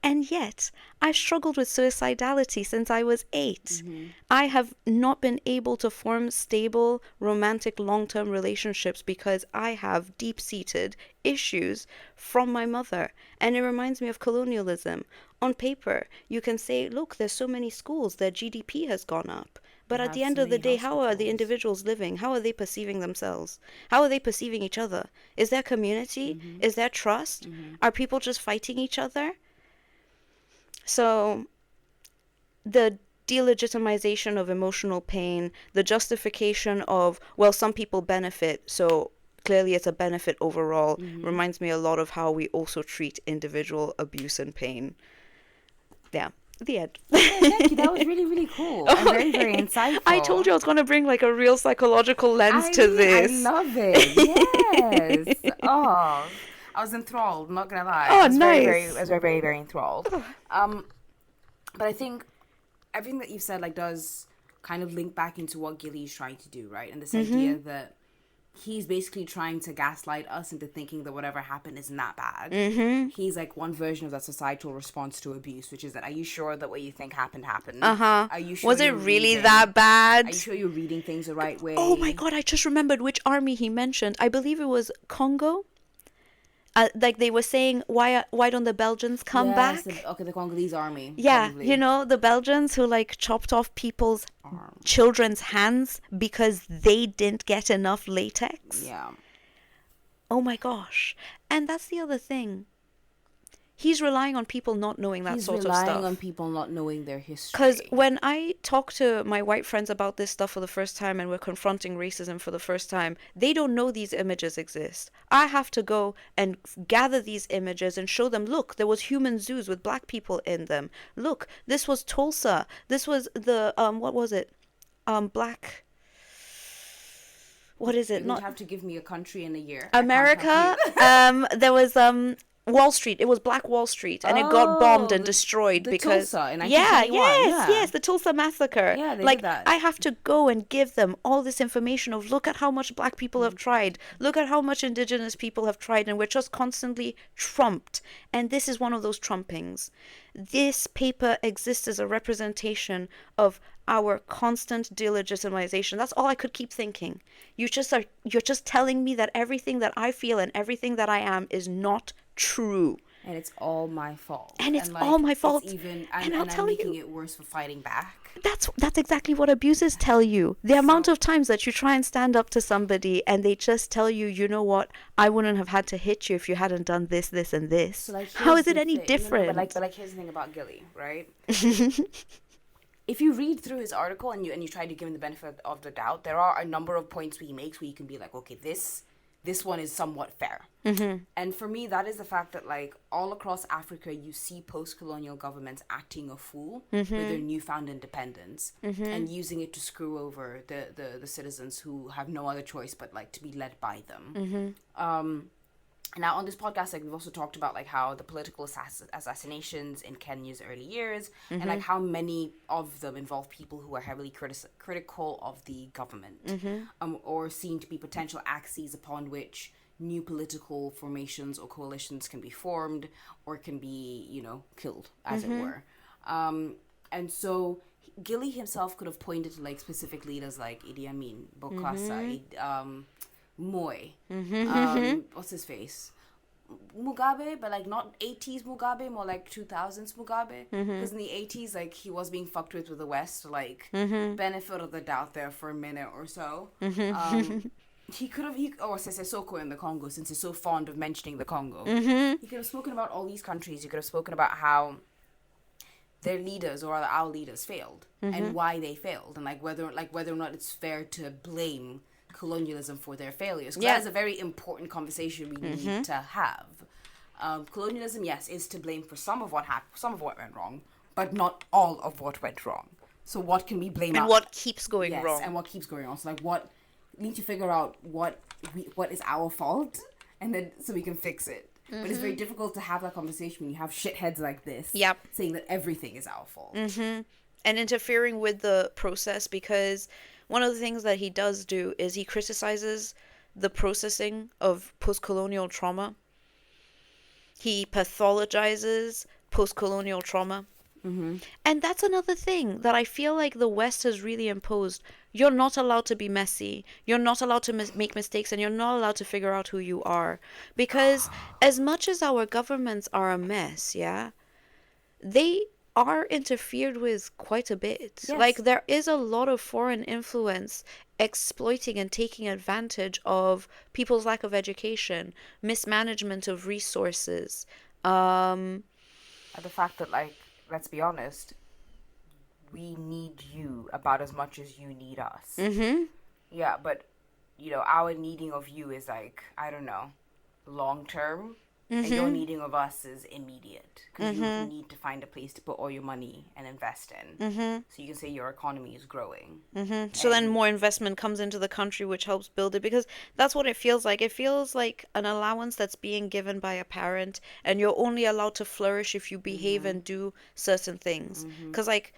And yet, I've struggled with suicidality since I was 8. I have not been able to form stable, romantic, long-term relationships because I have deep-seated issues from my mother. And it reminds me of colonialism. On paper, you can say, look, there's so many schools, their GDP has gone up. But at the end of the day, how are the individuals living? How are they perceiving themselves? How are they perceiving each other? Is there community? Is there trust? Are people just fighting each other? So the delegitimization of emotional pain, the justification of, well, some people benefit, so clearly it's a benefit overall, reminds me a lot of how we also treat individual abuse and pain. Yeah, the end. Thank you. That was really, really cool. And very, very insightful. I told you I was going to bring like a real psychological lens to this. I love it. Yes. Oh. I was enthralled, not gonna lie. Oh, nice. I was very, very enthralled. But I think everything that you've said like does kind of link back into what Gilley is trying to do, right? And this idea that he's basically trying to gaslight us into thinking that whatever happened isn't that bad. He's like one version of that societal response to abuse, which is that, are you sure that what you think happened? Are you sure? Was it really that bad? Are you sure you're reading things the right way? Oh my god, I just remembered which army he mentioned. I believe it was Congo. Like they were saying, why don't the Belgians come back? The Congolese army. Yeah, probably. you know, the Belgians who like chopped off people's children's hands because they didn't get enough latex. Yeah. Oh my gosh. And that's the other thing. He's relying on people not knowing that sort of stuff. He's relying on people not knowing their history. Because when I talk to my white friends about this stuff for the first time and we're confronting racism for the first time, they don't know these images exist. I have to go and gather these images and show them, look, there was human zoos with black people in them. Look, this was Tulsa. This was the, what was it? Black... What is it? You have to give me a country and a year. America. There was... Wall Street. It was Black Wall Street, and it got bombed and destroyed because Tulsa in 1921. Yes, the Tulsa massacre. Yeah, they like did that. I have to go and give them all this information of look at how much black people have tried, look at how much indigenous people have tried, and we're just constantly trumped. And this is one of those trumpings. This paper exists as a representation of our constant delegitimization. That's all I could keep thinking. You're just telling me that everything that I feel and everything that I am is not true. And it's all my fault. And it's all my fault. And I'll tell you, I'm making it worse for fighting back. That's exactly what abusers tell you. The amount of times that you try and stand up to somebody and they just tell you, you know what, I wouldn't have had to hit you if you hadn't done this, this, and this. So like, how is it any different? No, but like here's the thing about Gilley, right? If you read through his article and you try to give him the benefit of the doubt, there are a number of points he makes where you can be like, okay, this one is somewhat fair. And for me, that is the fact that like all across Africa, you see post-colonial governments acting a fool with their newfound independence and using it to screw over the citizens who have no other choice but like to be led by them. Now on this podcast, like we've also talked about like how the political assassinations in Kenya's early years and like how many of them involve people who are heavily critical of the government or seen to be potential axes upon which new political formations or coalitions can be formed or can be, you know, killed, as it were. And so Gilley himself could have pointed to like specific leaders like Idi Amin, Bokassa, Moi, what's his face? Mugabe, but like not 80s Mugabe, more like 2000s Mugabe. Because in the 80s, like he was being fucked with the West, like benefit of the doubt there for a minute or so. He could have, or Sissoko in the Congo, since he's so fond of mentioning the Congo. He could have spoken about all these countries. He could have spoken about how their leaders or our leaders failed and why they failed, and like whether or not it's fair to blame colonialism for their failures. That is a very important conversation we need to have. Colonialism, yes, is to blame for some of what went wrong, but not all of what went wrong. So what can we blame? And what keeps going wrong? And what keeps going wrong? So like what, need to figure out what is our fault, and then so we can fix it. But it's very difficult to have that conversation when you have shitheads like this saying that everything is our fault. And interfering with the process, because one of the things that he does do is he criticizes the processing of post-colonial trauma. He pathologizes post-colonial trauma. And that's another thing that I feel like the West has really imposed. You're not allowed to be messy. You're not allowed to make mistakes, and you're not allowed to figure out who you are. Because as much as our governments are a mess, they are interfered with quite a bit. Yes. Like, there is a lot of foreign influence exploiting and taking advantage of people's lack of education, mismanagement of resources. The fact that, like, let's be honest, we need you about as much as you need us. Yeah, but, you know, our needing of you is, like, I don't know, long term. And your needing of us is immediate. Because you need to find a place to put all your money and invest in. So you can say your economy is growing. So then more investment comes into the country, which helps build it. Because that's what it feels like. It feels like an allowance that's being given by a parent. And you're only allowed to flourish if you behave and do certain things. Because, like,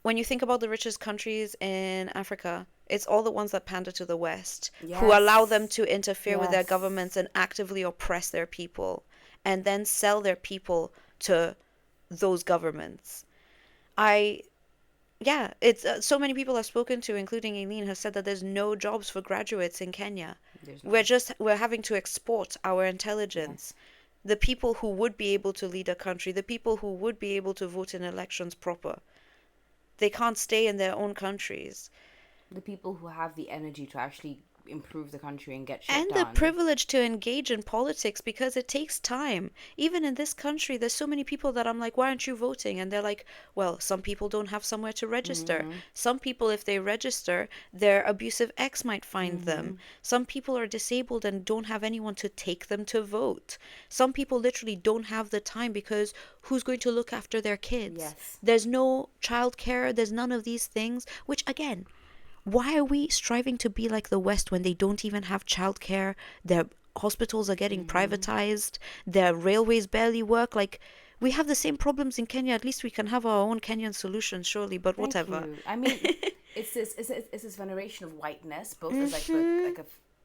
when you think about the richest countries in Africa, it's all the ones that pander to the West, who allow them to interfere with their governments and actively oppress their people, and then sell their people to those governments. It's so many people I've spoken to, including Aileen, have said that there's no jobs for graduates in Kenya. We're having to export our intelligence. The people who would be able to lead a country, the people who would be able to vote in elections proper, they can't stay in their own countries. The people who have the energy to actually improve the country and get shit done. And the privilege to engage in politics, because it takes time. Even in this country, there's so many people that I'm like, why aren't you voting? And they're like, well, some people don't have somewhere to register. Some people, if they register, their abusive ex might find them. Some people are disabled and don't have anyone to take them to vote. Some people literally don't have the time, because who's going to look after their kids? There's no childcare. There's none of these things, which, again, why are we striving to be like the West when they don't even have childcare? Their hospitals are getting privatized. Their railways barely work. Like, we have the same problems in Kenya. At least we can have our own Kenyan solutions, surely. But whatever. I mean, it's this veneration of whiteness, both as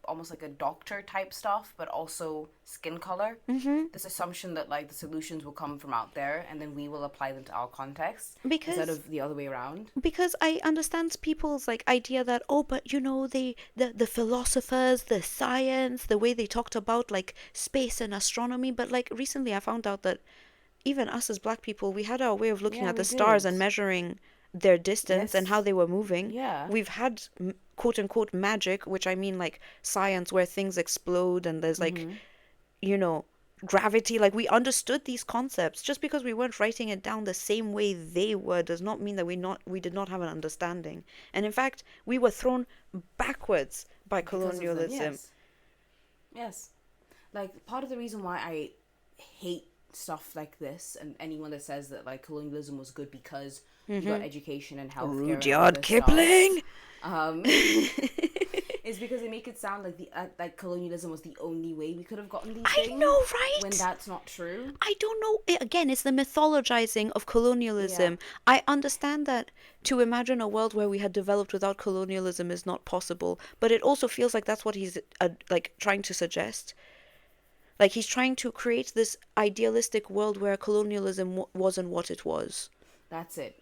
almost like a doctor type stuff, but also skin color. This assumption that, like, the solutions will come from out there, and then we will apply them to our context instead of the other way around. Because I understand people's, like, idea that, oh, but you know, the philosophers, the science, the way they talked about, like, space and astronomy. But, like, recently I found out that even us as Black people, we had our way of looking at the stars and measuring their distance and how they were moving. We've had quote unquote magic, which I mean, like, science, where things explode and there's like, you know, gravity. Like, we understood these concepts. Just because we weren't writing it down the same way they were does not mean that we did not have an understanding. And in fact, we were thrown backwards by colonialism. Yes. Like, part of the reason why I hate stuff like this, and anyone that says that, like, colonialism was good because you got education and healthcare, Rudyard Kipling, is because they make it sound like like colonialism was the only way we could have gotten these things. I know, right? When that's not true. I don't know. Again, it's the mythologizing of colonialism. I understand that to imagine a world where we had developed without colonialism is not possible, but it also feels like that's what he's like trying to suggest. Like, he's trying to create this idealistic world where colonialism wasn't what it was. That's it.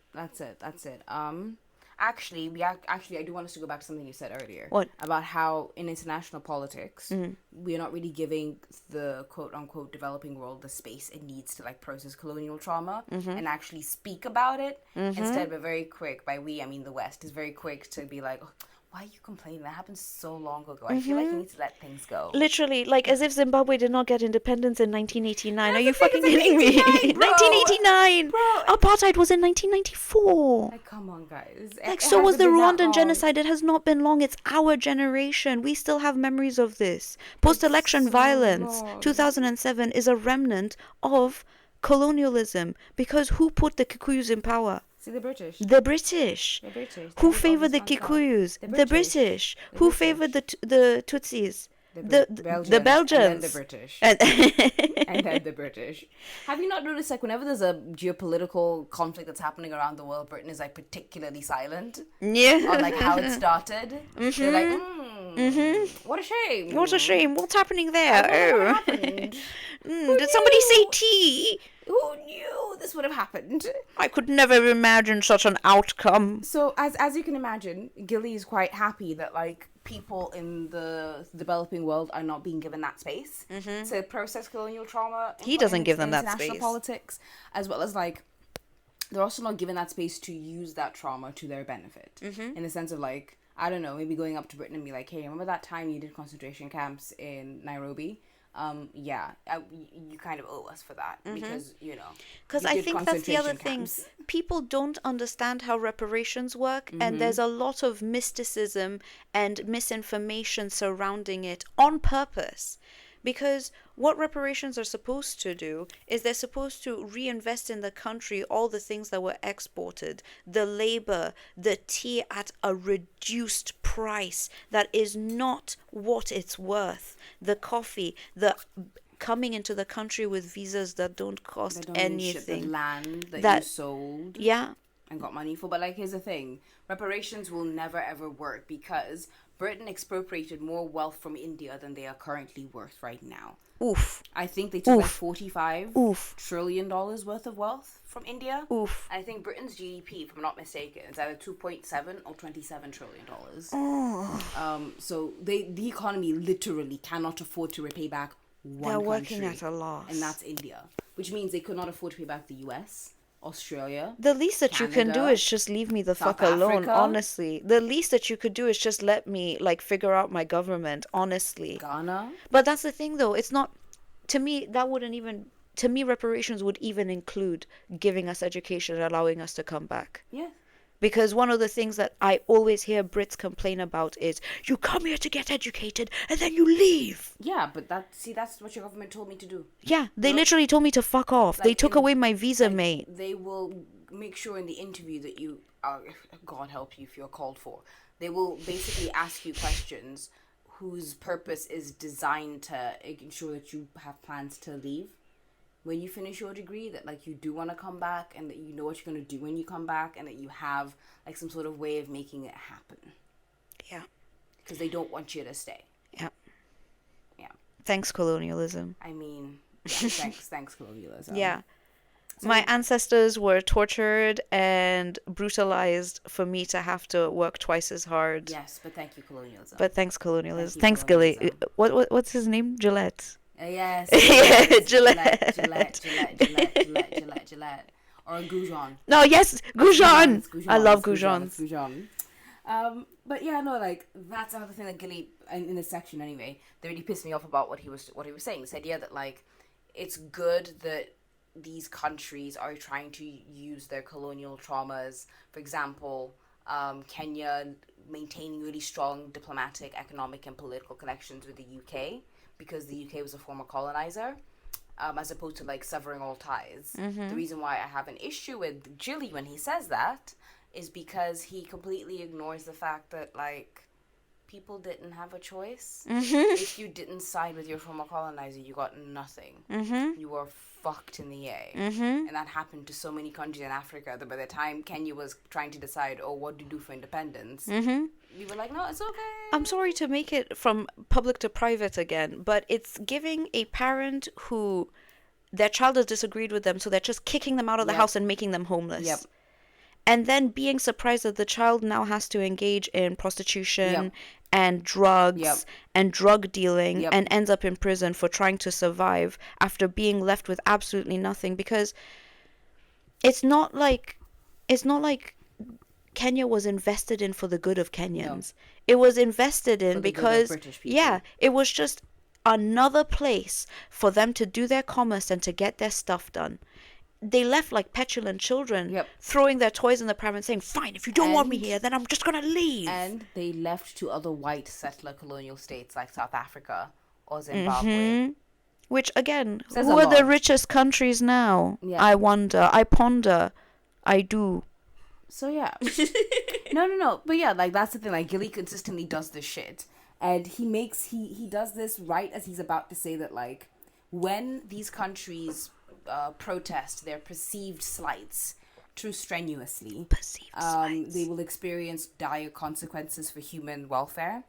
Actually, I do want us to go back to something you said earlier. What? About how in international politics, we're not really giving the quote-unquote developing world the space it needs to, like, process colonial trauma and actually speak about it. Instead, we're very quick, by we, I mean the West, is very quick to be like, oh, why are you complaining? That happened so long ago. I feel like you need to let things go. Literally, like, as if Zimbabwe did not get independence in 1989. Are you fucking kidding me? 1989! Bro. Apartheid was in 1994. Like, come on, guys. Like, so was the Rwandan genocide. It has not been long. It's our generation. We still have memories of this. Post-election violence, 2007, is a remnant of colonialism. Because who put the Kikuyus in power? See, the British. The British. The British. Who favored the Kikuyus? The British. Who favored the Tutsis? The Belgians. And then the British. And then the British. Have you not noticed, like, whenever there's a geopolitical conflict that's happening around the world, Britain is, like, particularly silent? Yeah. On, like, how it started. They're like, what a shame. What a shame. What's happening there? What happened? Did somebody say tea? Who knew this would have happened? I could never imagine such an outcome. So, as you can imagine, Gilley is quite happy that, like, people in the developing world are not being given that space to process colonial trauma. He doesn't give them that space. International politics, as well as, like, they're also not given that space to use that trauma to their benefit. In the sense of, like, I don't know, maybe going up to Britain and be like, hey, remember that time you did concentration camps in Nairobi? You kind of owe us for that because, you know. Because I think that's the other thing. People don't understand how reparations work, and there's a lot of mysticism and misinformation surrounding it on purpose. Because what reparations are supposed to do is they're supposed to reinvest in the country all the things that were exported, the labor, the tea at a reduced price that is not what it's worth, the coffee, the coming into the country with visas that don't cost anything. The land that you sold. Yeah. And got money for. But, like, here's the thing. Reparations will never, ever work because Britain expropriated more wealth from India than they are currently worth right now. Oof. I think they took like $45 trillion worth of wealth from India. Oof. I think Britain's GDP, if I'm not mistaken, is either 2.7 or $27 trillion. So the economy literally cannot afford to repay back one country. They're working at a loss. And that's India. Which means they could not afford to pay back the US, Australia. The least that Canada, you can do is just leave me the South fuck alone, Africa. Honestly. The least that you could do is just let me, like, figure out my government, honestly. Ghana. But that's the thing, though. It's not, to me, that wouldn't even, to me, reparations would even include giving us education and allowing us to come back. Yeah. Because one of the things that I always hear Brits complain about is, you come here to get educated and then you leave. Yeah, but that's what your government told me to do. Yeah, they literally told me to fuck off. Like, they took away my visa, mate. They will make sure in the interview that you are, God help you if you're called for. They will basically ask you questions whose purpose is designed to ensure that you have plans to leave. When you finish your degree, that, like, you do want to come back and that you know what you're going to do when you come back and that you have, like, some sort of way of making it happen. Yeah. Because they don't want you to stay. Yeah. Yeah. Thanks, colonialism. I mean, yeah, thanks, colonialism. Yeah. So my ancestors were tortured and brutalized for me to have to work twice as hard. Yes, but thank you, colonialism. But thanks, colonialism. Thanks, Gilley. What's his name? Gillette. Yes. Gillette. Gillette. Or Goujon. No, yes, Goujon. I love Goujons. Goujon. But yeah, no, like, that's another thing that Gilley, in this section anyway, that really pissed me off about what he was saying. This idea that, like, it's good that these countries are trying to use their colonial traumas. For example, Kenya maintaining really strong diplomatic, economic, and political connections with the UK because the UK was a former colonizer, as opposed to, like, severing all ties. The reason why I have an issue with Gilley when he says that is because he completely ignores the fact that, like, people didn't have a choice. If you didn't side with your former colonizer, you got nothing. You were fucked in the A. And that happened to so many countries in Africa that by the time Kenya was trying to decide, what do you do for independence, we were like, no, it's okay. I'm sorry to make it from public to private again, but it's giving a parent who their child has disagreed with them, so they're just kicking them out of the house and making them homeless. And then being surprised that the child now has to engage in prostitution and drugs and drug dealing and ends up in prison for trying to survive after being left with absolutely nothing. Because it's not like Kenya was invested in for the good of Kenyans. It was invested in because it was just another place for them to do their commerce and to get their stuff done. They left like petulant children, throwing their toys in the pram and saying, fine, if you don't want me here, then I'm just going to leave. And they left to other white settler colonial states like South Africa or Zimbabwe. Which, again, who are the richest countries now? I wonder. I ponder. I do. So yeah. No. But yeah, like that's the thing. Like Gilley consistently does this shit. And he does this right as he's about to say that, like, when these countries protest their perceived slights too strenuously, they will experience dire consequences for human welfare,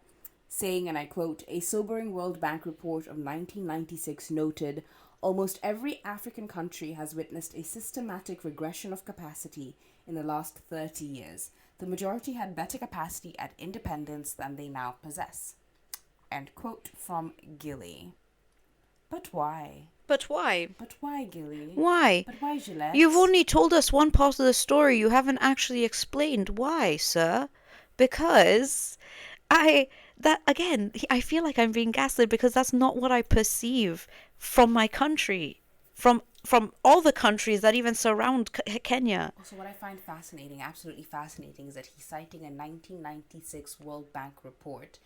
saying, and I quote, "A sobering World Bank report of 1996 noted almost every African country has witnessed a systematic regression of capacity in the last 30 years. The majority had better capacity at independence than they now possess." End quote from Gilley. But why? But why? But why, Gilley? Why? But why, Gillette? You've only told us one part of the story. You haven't actually explained why, sir. Because I feel like I'm being gaslit because that's not what I perceive from my country. From all the countries that even surround Kenya. Also, what I find fascinating, absolutely fascinating, is that he's citing a 1996 World Bank report,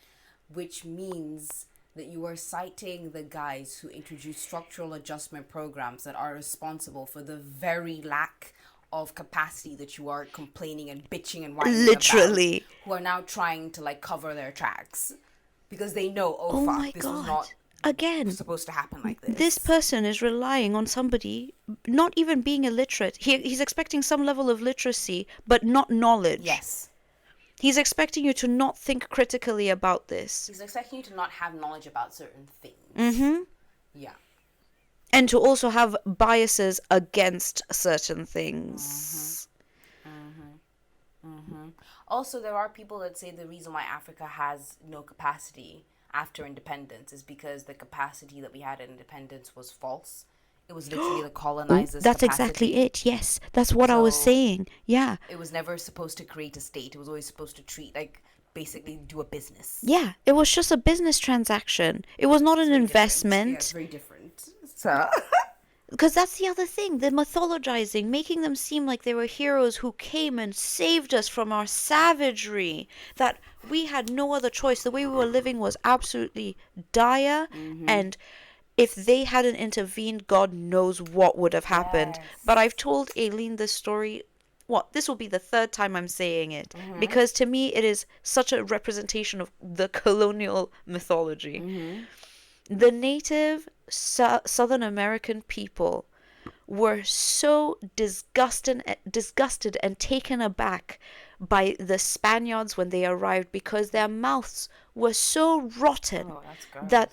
which means that you are citing the guys who introduced structural adjustment programs that are responsible for the very lack of capacity that you are complaining and bitching and whining literally about, who are now trying to like cover their tracks because they know, oh fuck, my this God. was not again supposed to happen like this. This person is relying on somebody not even being illiterate. He's expecting some level of literacy but not knowledge. Yes. He's expecting you to not think critically about this. He's expecting you to not have knowledge about certain things. Mm-hmm. Yeah. And to also have biases against certain things. Also, there are people that say the reason why Africa has no capacity after independence is because the capacity that we had at independence was false. It was literally the colonizers' That's capacity. exactly it, yes. That's what I was saying, yeah. It was never supposed to create a state. It was always supposed to treat, like, basically do a business. Yeah, it was just a business transaction. It was not an investment. Yeah, it's very different. So... Because that's the other thing, the mythologizing, making them seem like they were heroes who came and saved us from our savagery, that we had no other choice. The way we were living was absolutely dire, and if they hadn't intervened, God knows what would have happened. Yes. But I've told Aileen this story, this will be the third time I'm saying it, because to me it is such a representation of the colonial mythology. The native Southern American people were so disgusted and taken aback by the Spaniards when they arrived because their mouths were so rotten that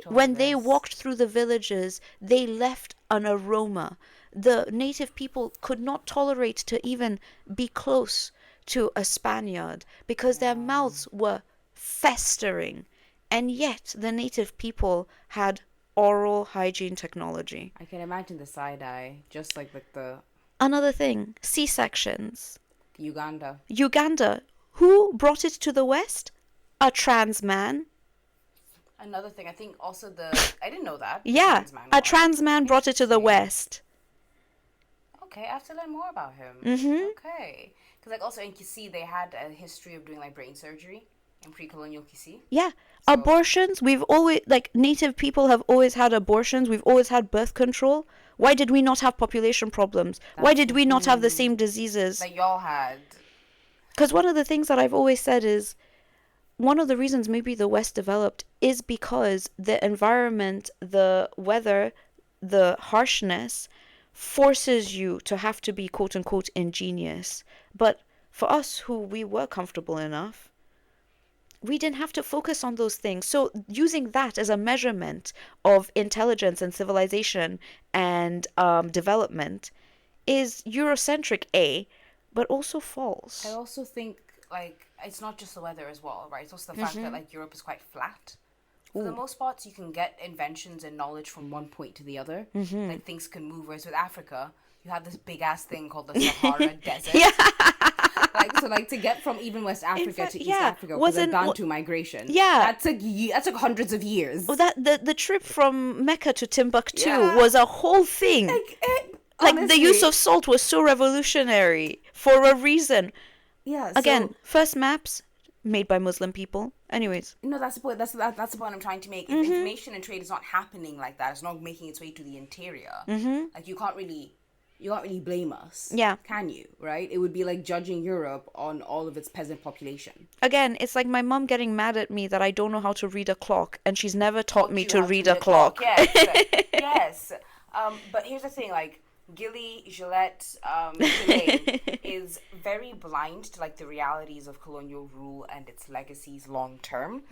when they walked through the villages, they left an aroma. The native people could not tolerate to even be close to a Spaniard because their mouths were festering. And yet, the native people had oral hygiene technology. I can imagine the side-eye, just like the... Another thing, C-sections. Uganda. Who brought it to the West? A trans man. Another thing, I think also I didn't know that. Yeah, a trans man brought it to the West. Okay, I have to learn more about him. Okay. Because, like, also in Kisii, they had a history of doing, like, brain surgery. In pre-colonial Kisii? Yeah. So, abortions, we've always, like, native people have always had abortions. We've always had birth control. Why did we not have population problems? Why did we not have the same diseases? That y'all had. Because one of the things that I've always said is, one of the reasons maybe the West developed is because the environment, the weather, the harshness forces you to have to be quote-unquote ingenious. But for us who we were comfortable enough, we didn't have to focus on those things. So using that as a measurement of intelligence and civilization and development is Eurocentric, but also false. I also think, like, it's not just the weather as well, right? It's also the fact that, like, Europe is quite flat. For the most part, you can get inventions and knowledge from one point to the other. Like, things can move. Whereas with Africa, you have this big-ass thing called the Sahara Desert. Yeah. Like to get from even West Africa to East Africa was a Bantu migration. Yeah, that took hundreds of years. Oh, the trip from Mecca to Timbuktu was a whole thing. Like the use of salt was so revolutionary for a reason. Yeah. Again, first maps made by Muslim people. Anyways. No, that's the point. That's the point I'm trying to make. If information and trade is not happening like that, it's not making its way to the interior. Like you can't really you can't really blame us. Yeah. Can you? Right? It would be like judging Europe on all of its peasant population. Again, it's like my mum getting mad at me that I don't know how to read a clock, and she's never taught me to read a clock. Yes. Yes. But here's the thing, like, Gilley, Gilley is very blind to like the realities of colonial rule and its legacies long term.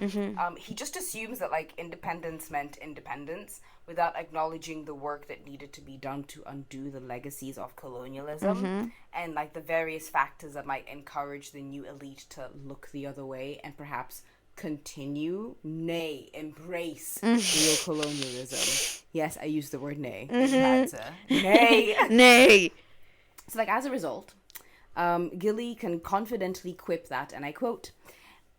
He just assumes that like independence meant independence without acknowledging the work that needed to be done to undo the legacies of colonialism and like the various factors that might encourage the new elite to look the other way and perhaps continue, nay, embrace real colonialism. Yes, I used the word nay. Nay. Nay. So, like, as a result, Gilley can confidently quip that, and I quote,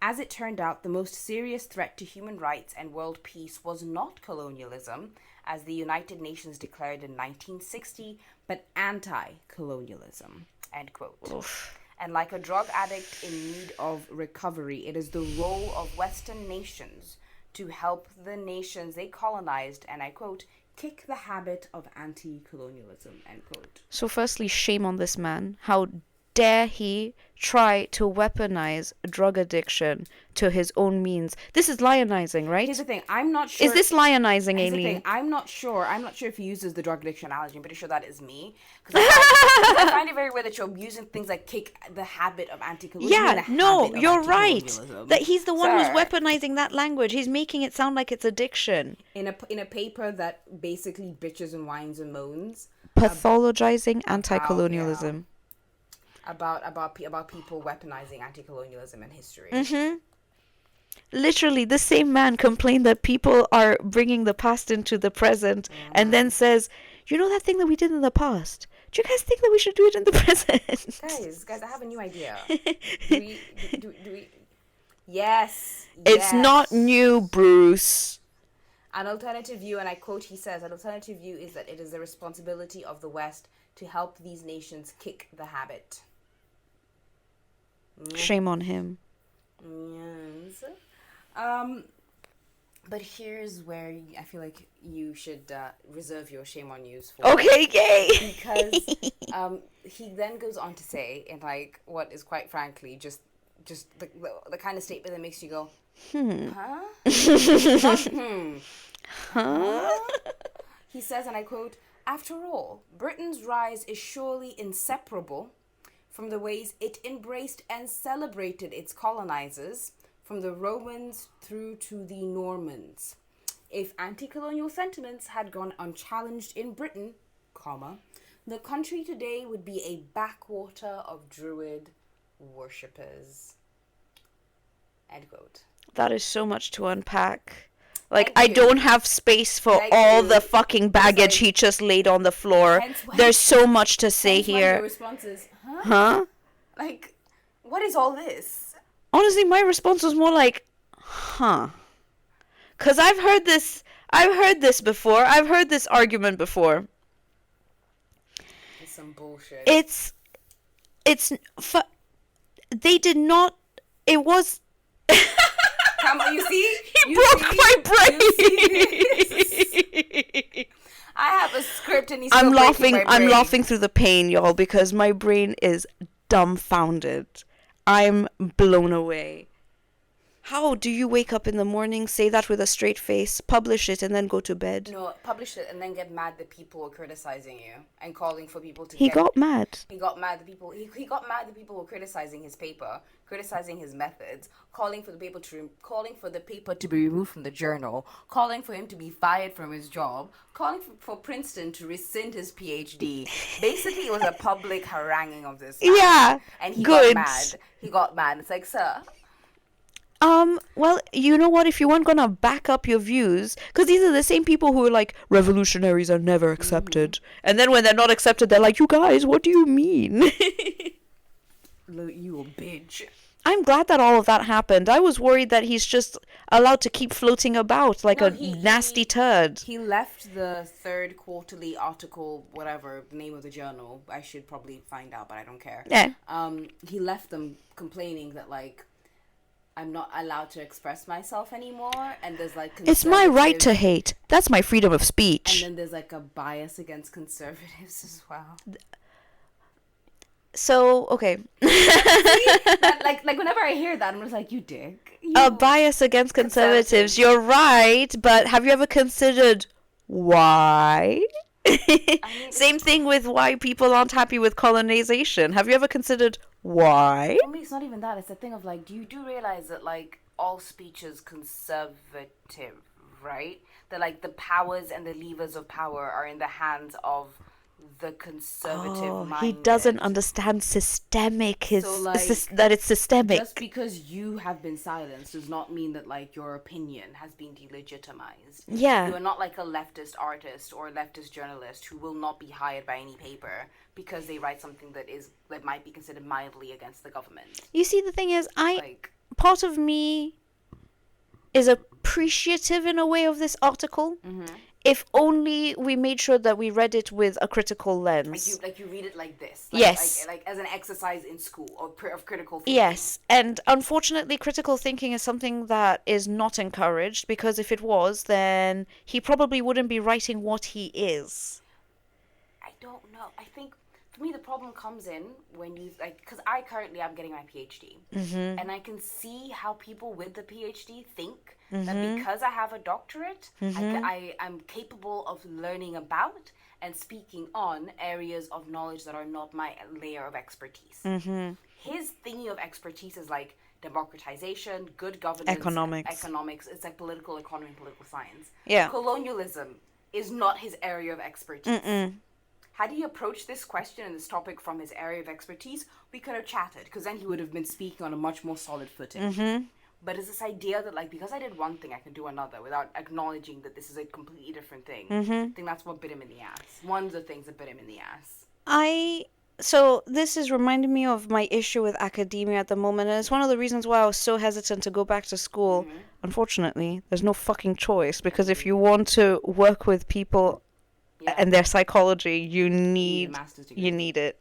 "As it turned out, the most serious threat to human rights and world peace was not colonialism, as the United Nations declared in 1960, but anti-colonialism." End quote. Oof. And like a drug addict in need of recovery, it is the role of Western nations to help the nations they colonized, and I quote, "kick the habit of anti-colonialism," end quote. So firstly, shame on this man. How dare he try to weaponize drug addiction to his own means? This is lionizing, right? Here's the thing, I'm not sure. Is this lionizing, Aileen? I'm not sure if he uses the drug addiction analogy. I'm pretty sure that is me. Because I find it very weird that you're using things like kick the habit of anti-colonialism. Yeah, no, you're right. That he's the one who's weaponizing that language. He's making it sound like it's addiction. In a paper that basically bitches and whines and moans. Pathologizing anti-colonialism. About people weaponizing anti-colonialism in history. Literally, the same man complained that people are bringing the past into the present, and then says, "You know that thing that we did in the past? Do you guys think that we should do it in the present?" Guys, I have a new idea. Do we? Yes. It's not new, Bruce. An alternative view, and I quote, he says, "An alternative view is that it is the responsibility of the West to help these nations kick the habit." Shame on him. Yes. But here's where I feel like you should reserve your shame on yous for. Okay, gay. Because he then goes on to say, in like what is quite frankly just the kind of statement that makes you go, huh? Huh? He says, and I quote, "After all, Britain's rise is surely inseparable from the ways it embraced and celebrated its colonizers, from the Romans through to the Normans. If anti-colonial sentiments had gone unchallenged in Britain, the country today would be a backwater of Druid worshippers." End quote. That is so much to unpack. Like, I don't have space for all the fucking baggage he just laid on the floor. There's so much to say here. Your response is, huh? Like, what is all this? Honestly, my response was more like, huh. Because I've heard this before. I've heard this argument before. It's some bullshit. They did not, it was... Come on, you see? He broke my brain. I have a script and he's I'm laughing through the pain, y'all, because my brain is dumbfounded. I'm blown away. How do you wake up in the morning, say that with a straight face, publish it, and then go to bed? No, publish it and then get mad that people were criticizing you and calling for people to He got mad. He got mad that people... He got mad that people were criticizing his paper, criticizing his methods, calling for the paper to be removed from the journal, calling for him to be fired from his job, calling for Princeton to rescind his PhD. Basically, it was a public haranguing of this man. Yeah, and he got mad. He got mad. It's like, sir... well, you know what? If you weren't gonna back up your views, because these are the same people who are like, revolutionaries are never accepted. And then when they're not accepted, they're like, you guys, what do you mean? You a bitch. I'm glad that all of that happened. I was worried that he's just allowed to keep floating about like a nasty turd. He left the third quarterly article, whatever the name of the journal. I should probably find out, but I don't care. Yeah. He left them complaining that, like, I'm not allowed to express myself anymore, and there's like it's my right to hate. That's my freedom of speech. And then there's like a bias against conservatives as well. So, okay. like whenever I hear that, I'm just like, you dick. A bias against conservatives. You're right, but have you ever considered why? Same thing with why people aren't happy with colonization. Have you ever considered why? For me, it's not even that. It's the thing of like, you do realize that like all speech is conservative, right? That like the powers and the levers of power are in the hands of the conservative minded. He doesn't understand systemic. That it's systemic. Just because you have been silenced does not mean that like your opinion has been delegitimized. Yeah. You are not like a leftist artist or a leftist journalist who will not be hired by any paper because they write something that might be considered mildly against the government. You see, the thing is, part of me is appreciative in a way of this article. Mm-hmm. If only we made sure that we read it with a critical lens. Like you read it like this. Yes. Like as an exercise in school of critical thinking. Yes. And unfortunately, critical thinking is something that is not encouraged, because if it was, then he probably wouldn't be writing what he is. I don't know. I think for me the problem comes in when you because I currently am getting my PhD. Mm-hmm. And I can see how people with the PhD think that because I have a doctorate, I'm capable of learning about and speaking on areas of knowledge that are not my layer of expertise. Mm-hmm. His thingy of expertise is like democratization, good governance, economics. It's like political economy and political science. Yeah. Colonialism is not his area of expertise. Mm-mm. Had he approached this question and this topic from his area of expertise, we could have chatted, because then he would have been speaking on a much more solid footing. Mm-hmm. But it's this idea that, like, because I did one thing, I can do another without acknowledging that this is a completely different thing. Mm-hmm. I think that's what bit him in the ass. One of the things that bit him in the ass. So this is reminding me of my issue with academia at the moment, and it's one of the reasons why I was so hesitant to go back to school. Mm-hmm. Unfortunately, there's no fucking choice, because if you want to work with people and their psychology, you need it.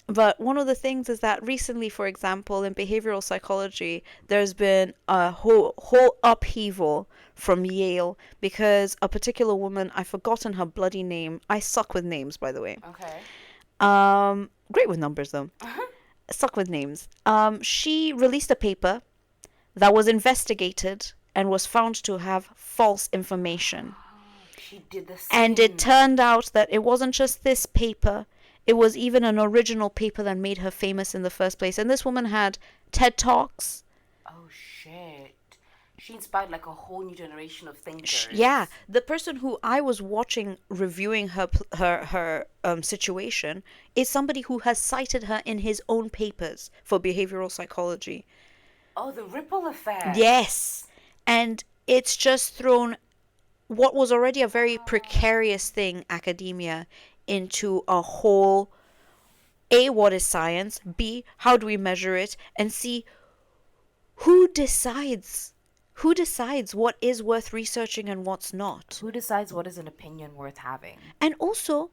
But one of the things is that recently, for example, in behavioral psychology, there's been a whole upheaval from Yale, because a particular woman, I've forgotten her bloody name. I suck with names, by the way. Okay. Great with numbers, though. Suck with names. She released a paper that was investigated and was found to have false information. She did the same. And it turned out that it wasn't just this paper. It was even an original paper that made her famous in the first place. And this woman had TED Talks. Oh, shit. She inspired like a whole new generation of thinkers. Yeah. The person who I was watching reviewing her situation is somebody who has cited her in his own papers for behavioral psychology. Oh, the ripple effect. Yes. And it's just thrown what was already a very precarious thing, academia, into a whole, A, what is science, B, how do we measure it, and C, who decides what is worth researching and what's not? Who decides what is an opinion worth having? And also,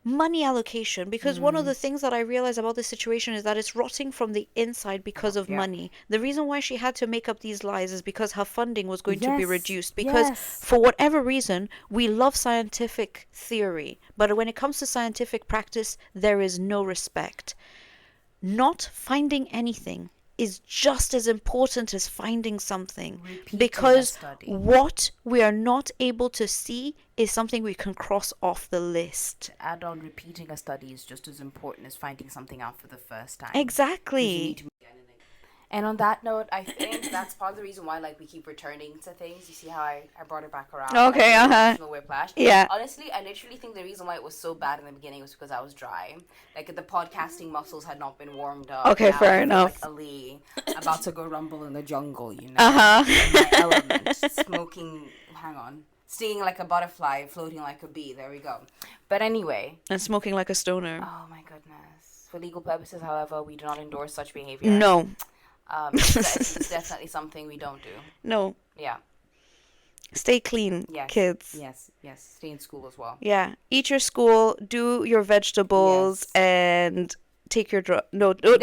money allocation, because one of the things that I realize about this situation is that it's rotting from the inside because of money. The reason why she had to make up these lies is because her funding was going to be reduced, because for whatever reason we love scientific theory, but when it comes to scientific practice there is no respect. Not finding anything is just as important as finding something, because what we are not able to see is something we can cross off the list. To add on, repeating a study is just as important as finding something out for the first time. Exactly. And on that note, I think that's part of the reason why, like, we keep returning to things. You see how I brought it back around? Okay, whiplash. Yeah. Honestly, I literally think the reason why it was so bad in the beginning was because I was dry. Like, the podcasting muscles had not been warmed up. Okay, fair enough. Like Ali, about to go rumble in the jungle, you know? My element. Stinging like a butterfly, floating like a bee. There we go. But anyway. And smoking like a stoner. Oh, my goodness. For legal purposes, however, we do not endorse such behavior. No. It's definitely something we don't do. No. Yeah. Stay clean, kids. Yes. Stay in school as well. Yeah. Eat your school, do your vegetables, and take your drug. No, don't.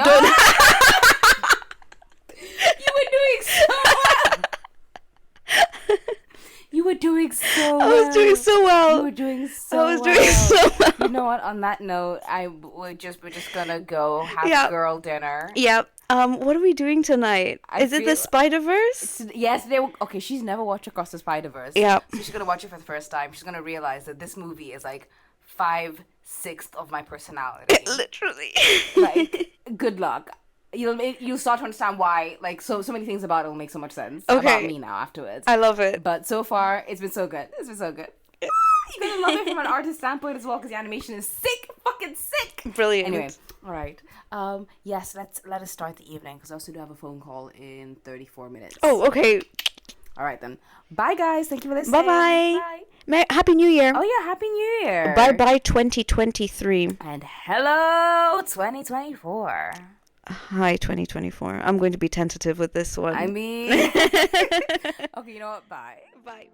were doing so well. I was doing so well. You were doing so well. I was doing so well. You know what? On that note, we're just gonna go have girl dinner. Yep. What are we doing tonight? Is it the Spider-Verse? Yes, okay, she's never watched Across the Spider-Verse. Yeah. So she's gonna watch it for the first time. She's gonna realize that this movie is like 5/6 of my personality. Literally. Like, good luck. You'll start to understand why, like, so many things about it will make so much sense about me now afterwards. I love it. But so far, it's been so good. You're gonna love it from an artist standpoint as well, because the animation is sick, fucking sick. Brilliant. Anyway, all right. Yes, let us start the evening, because I also do have a phone call in 34 minutes. Oh, okay. All right then. Bye, guys. Thank you for listening. Bye-bye. Happy New Year. Oh yeah, Happy New Year. Bye-bye 2023. And hello 2024. Hi 2024. I'm going to be tentative with this one. I mean, okay, you know what? Bye. Bye.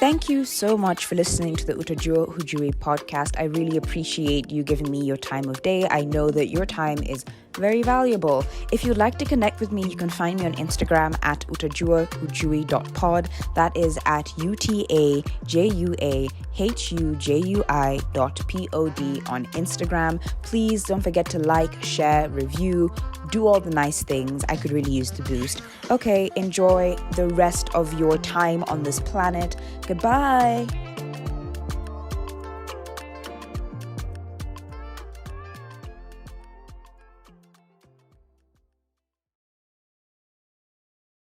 Thank you so much for listening to the Utajuo Hujui podcast. I really appreciate you giving me your time of day. I know that your time is very valuable. If you'd like to connect with me, you can find me on Instagram at utajuahujui.pod. That is at UTAJUAHUJUI.pod on Instagram. Please don't forget to like, share, review, do all the nice things. I could really use the boost. Okay, enjoy the rest of your time on this planet. Goodbye.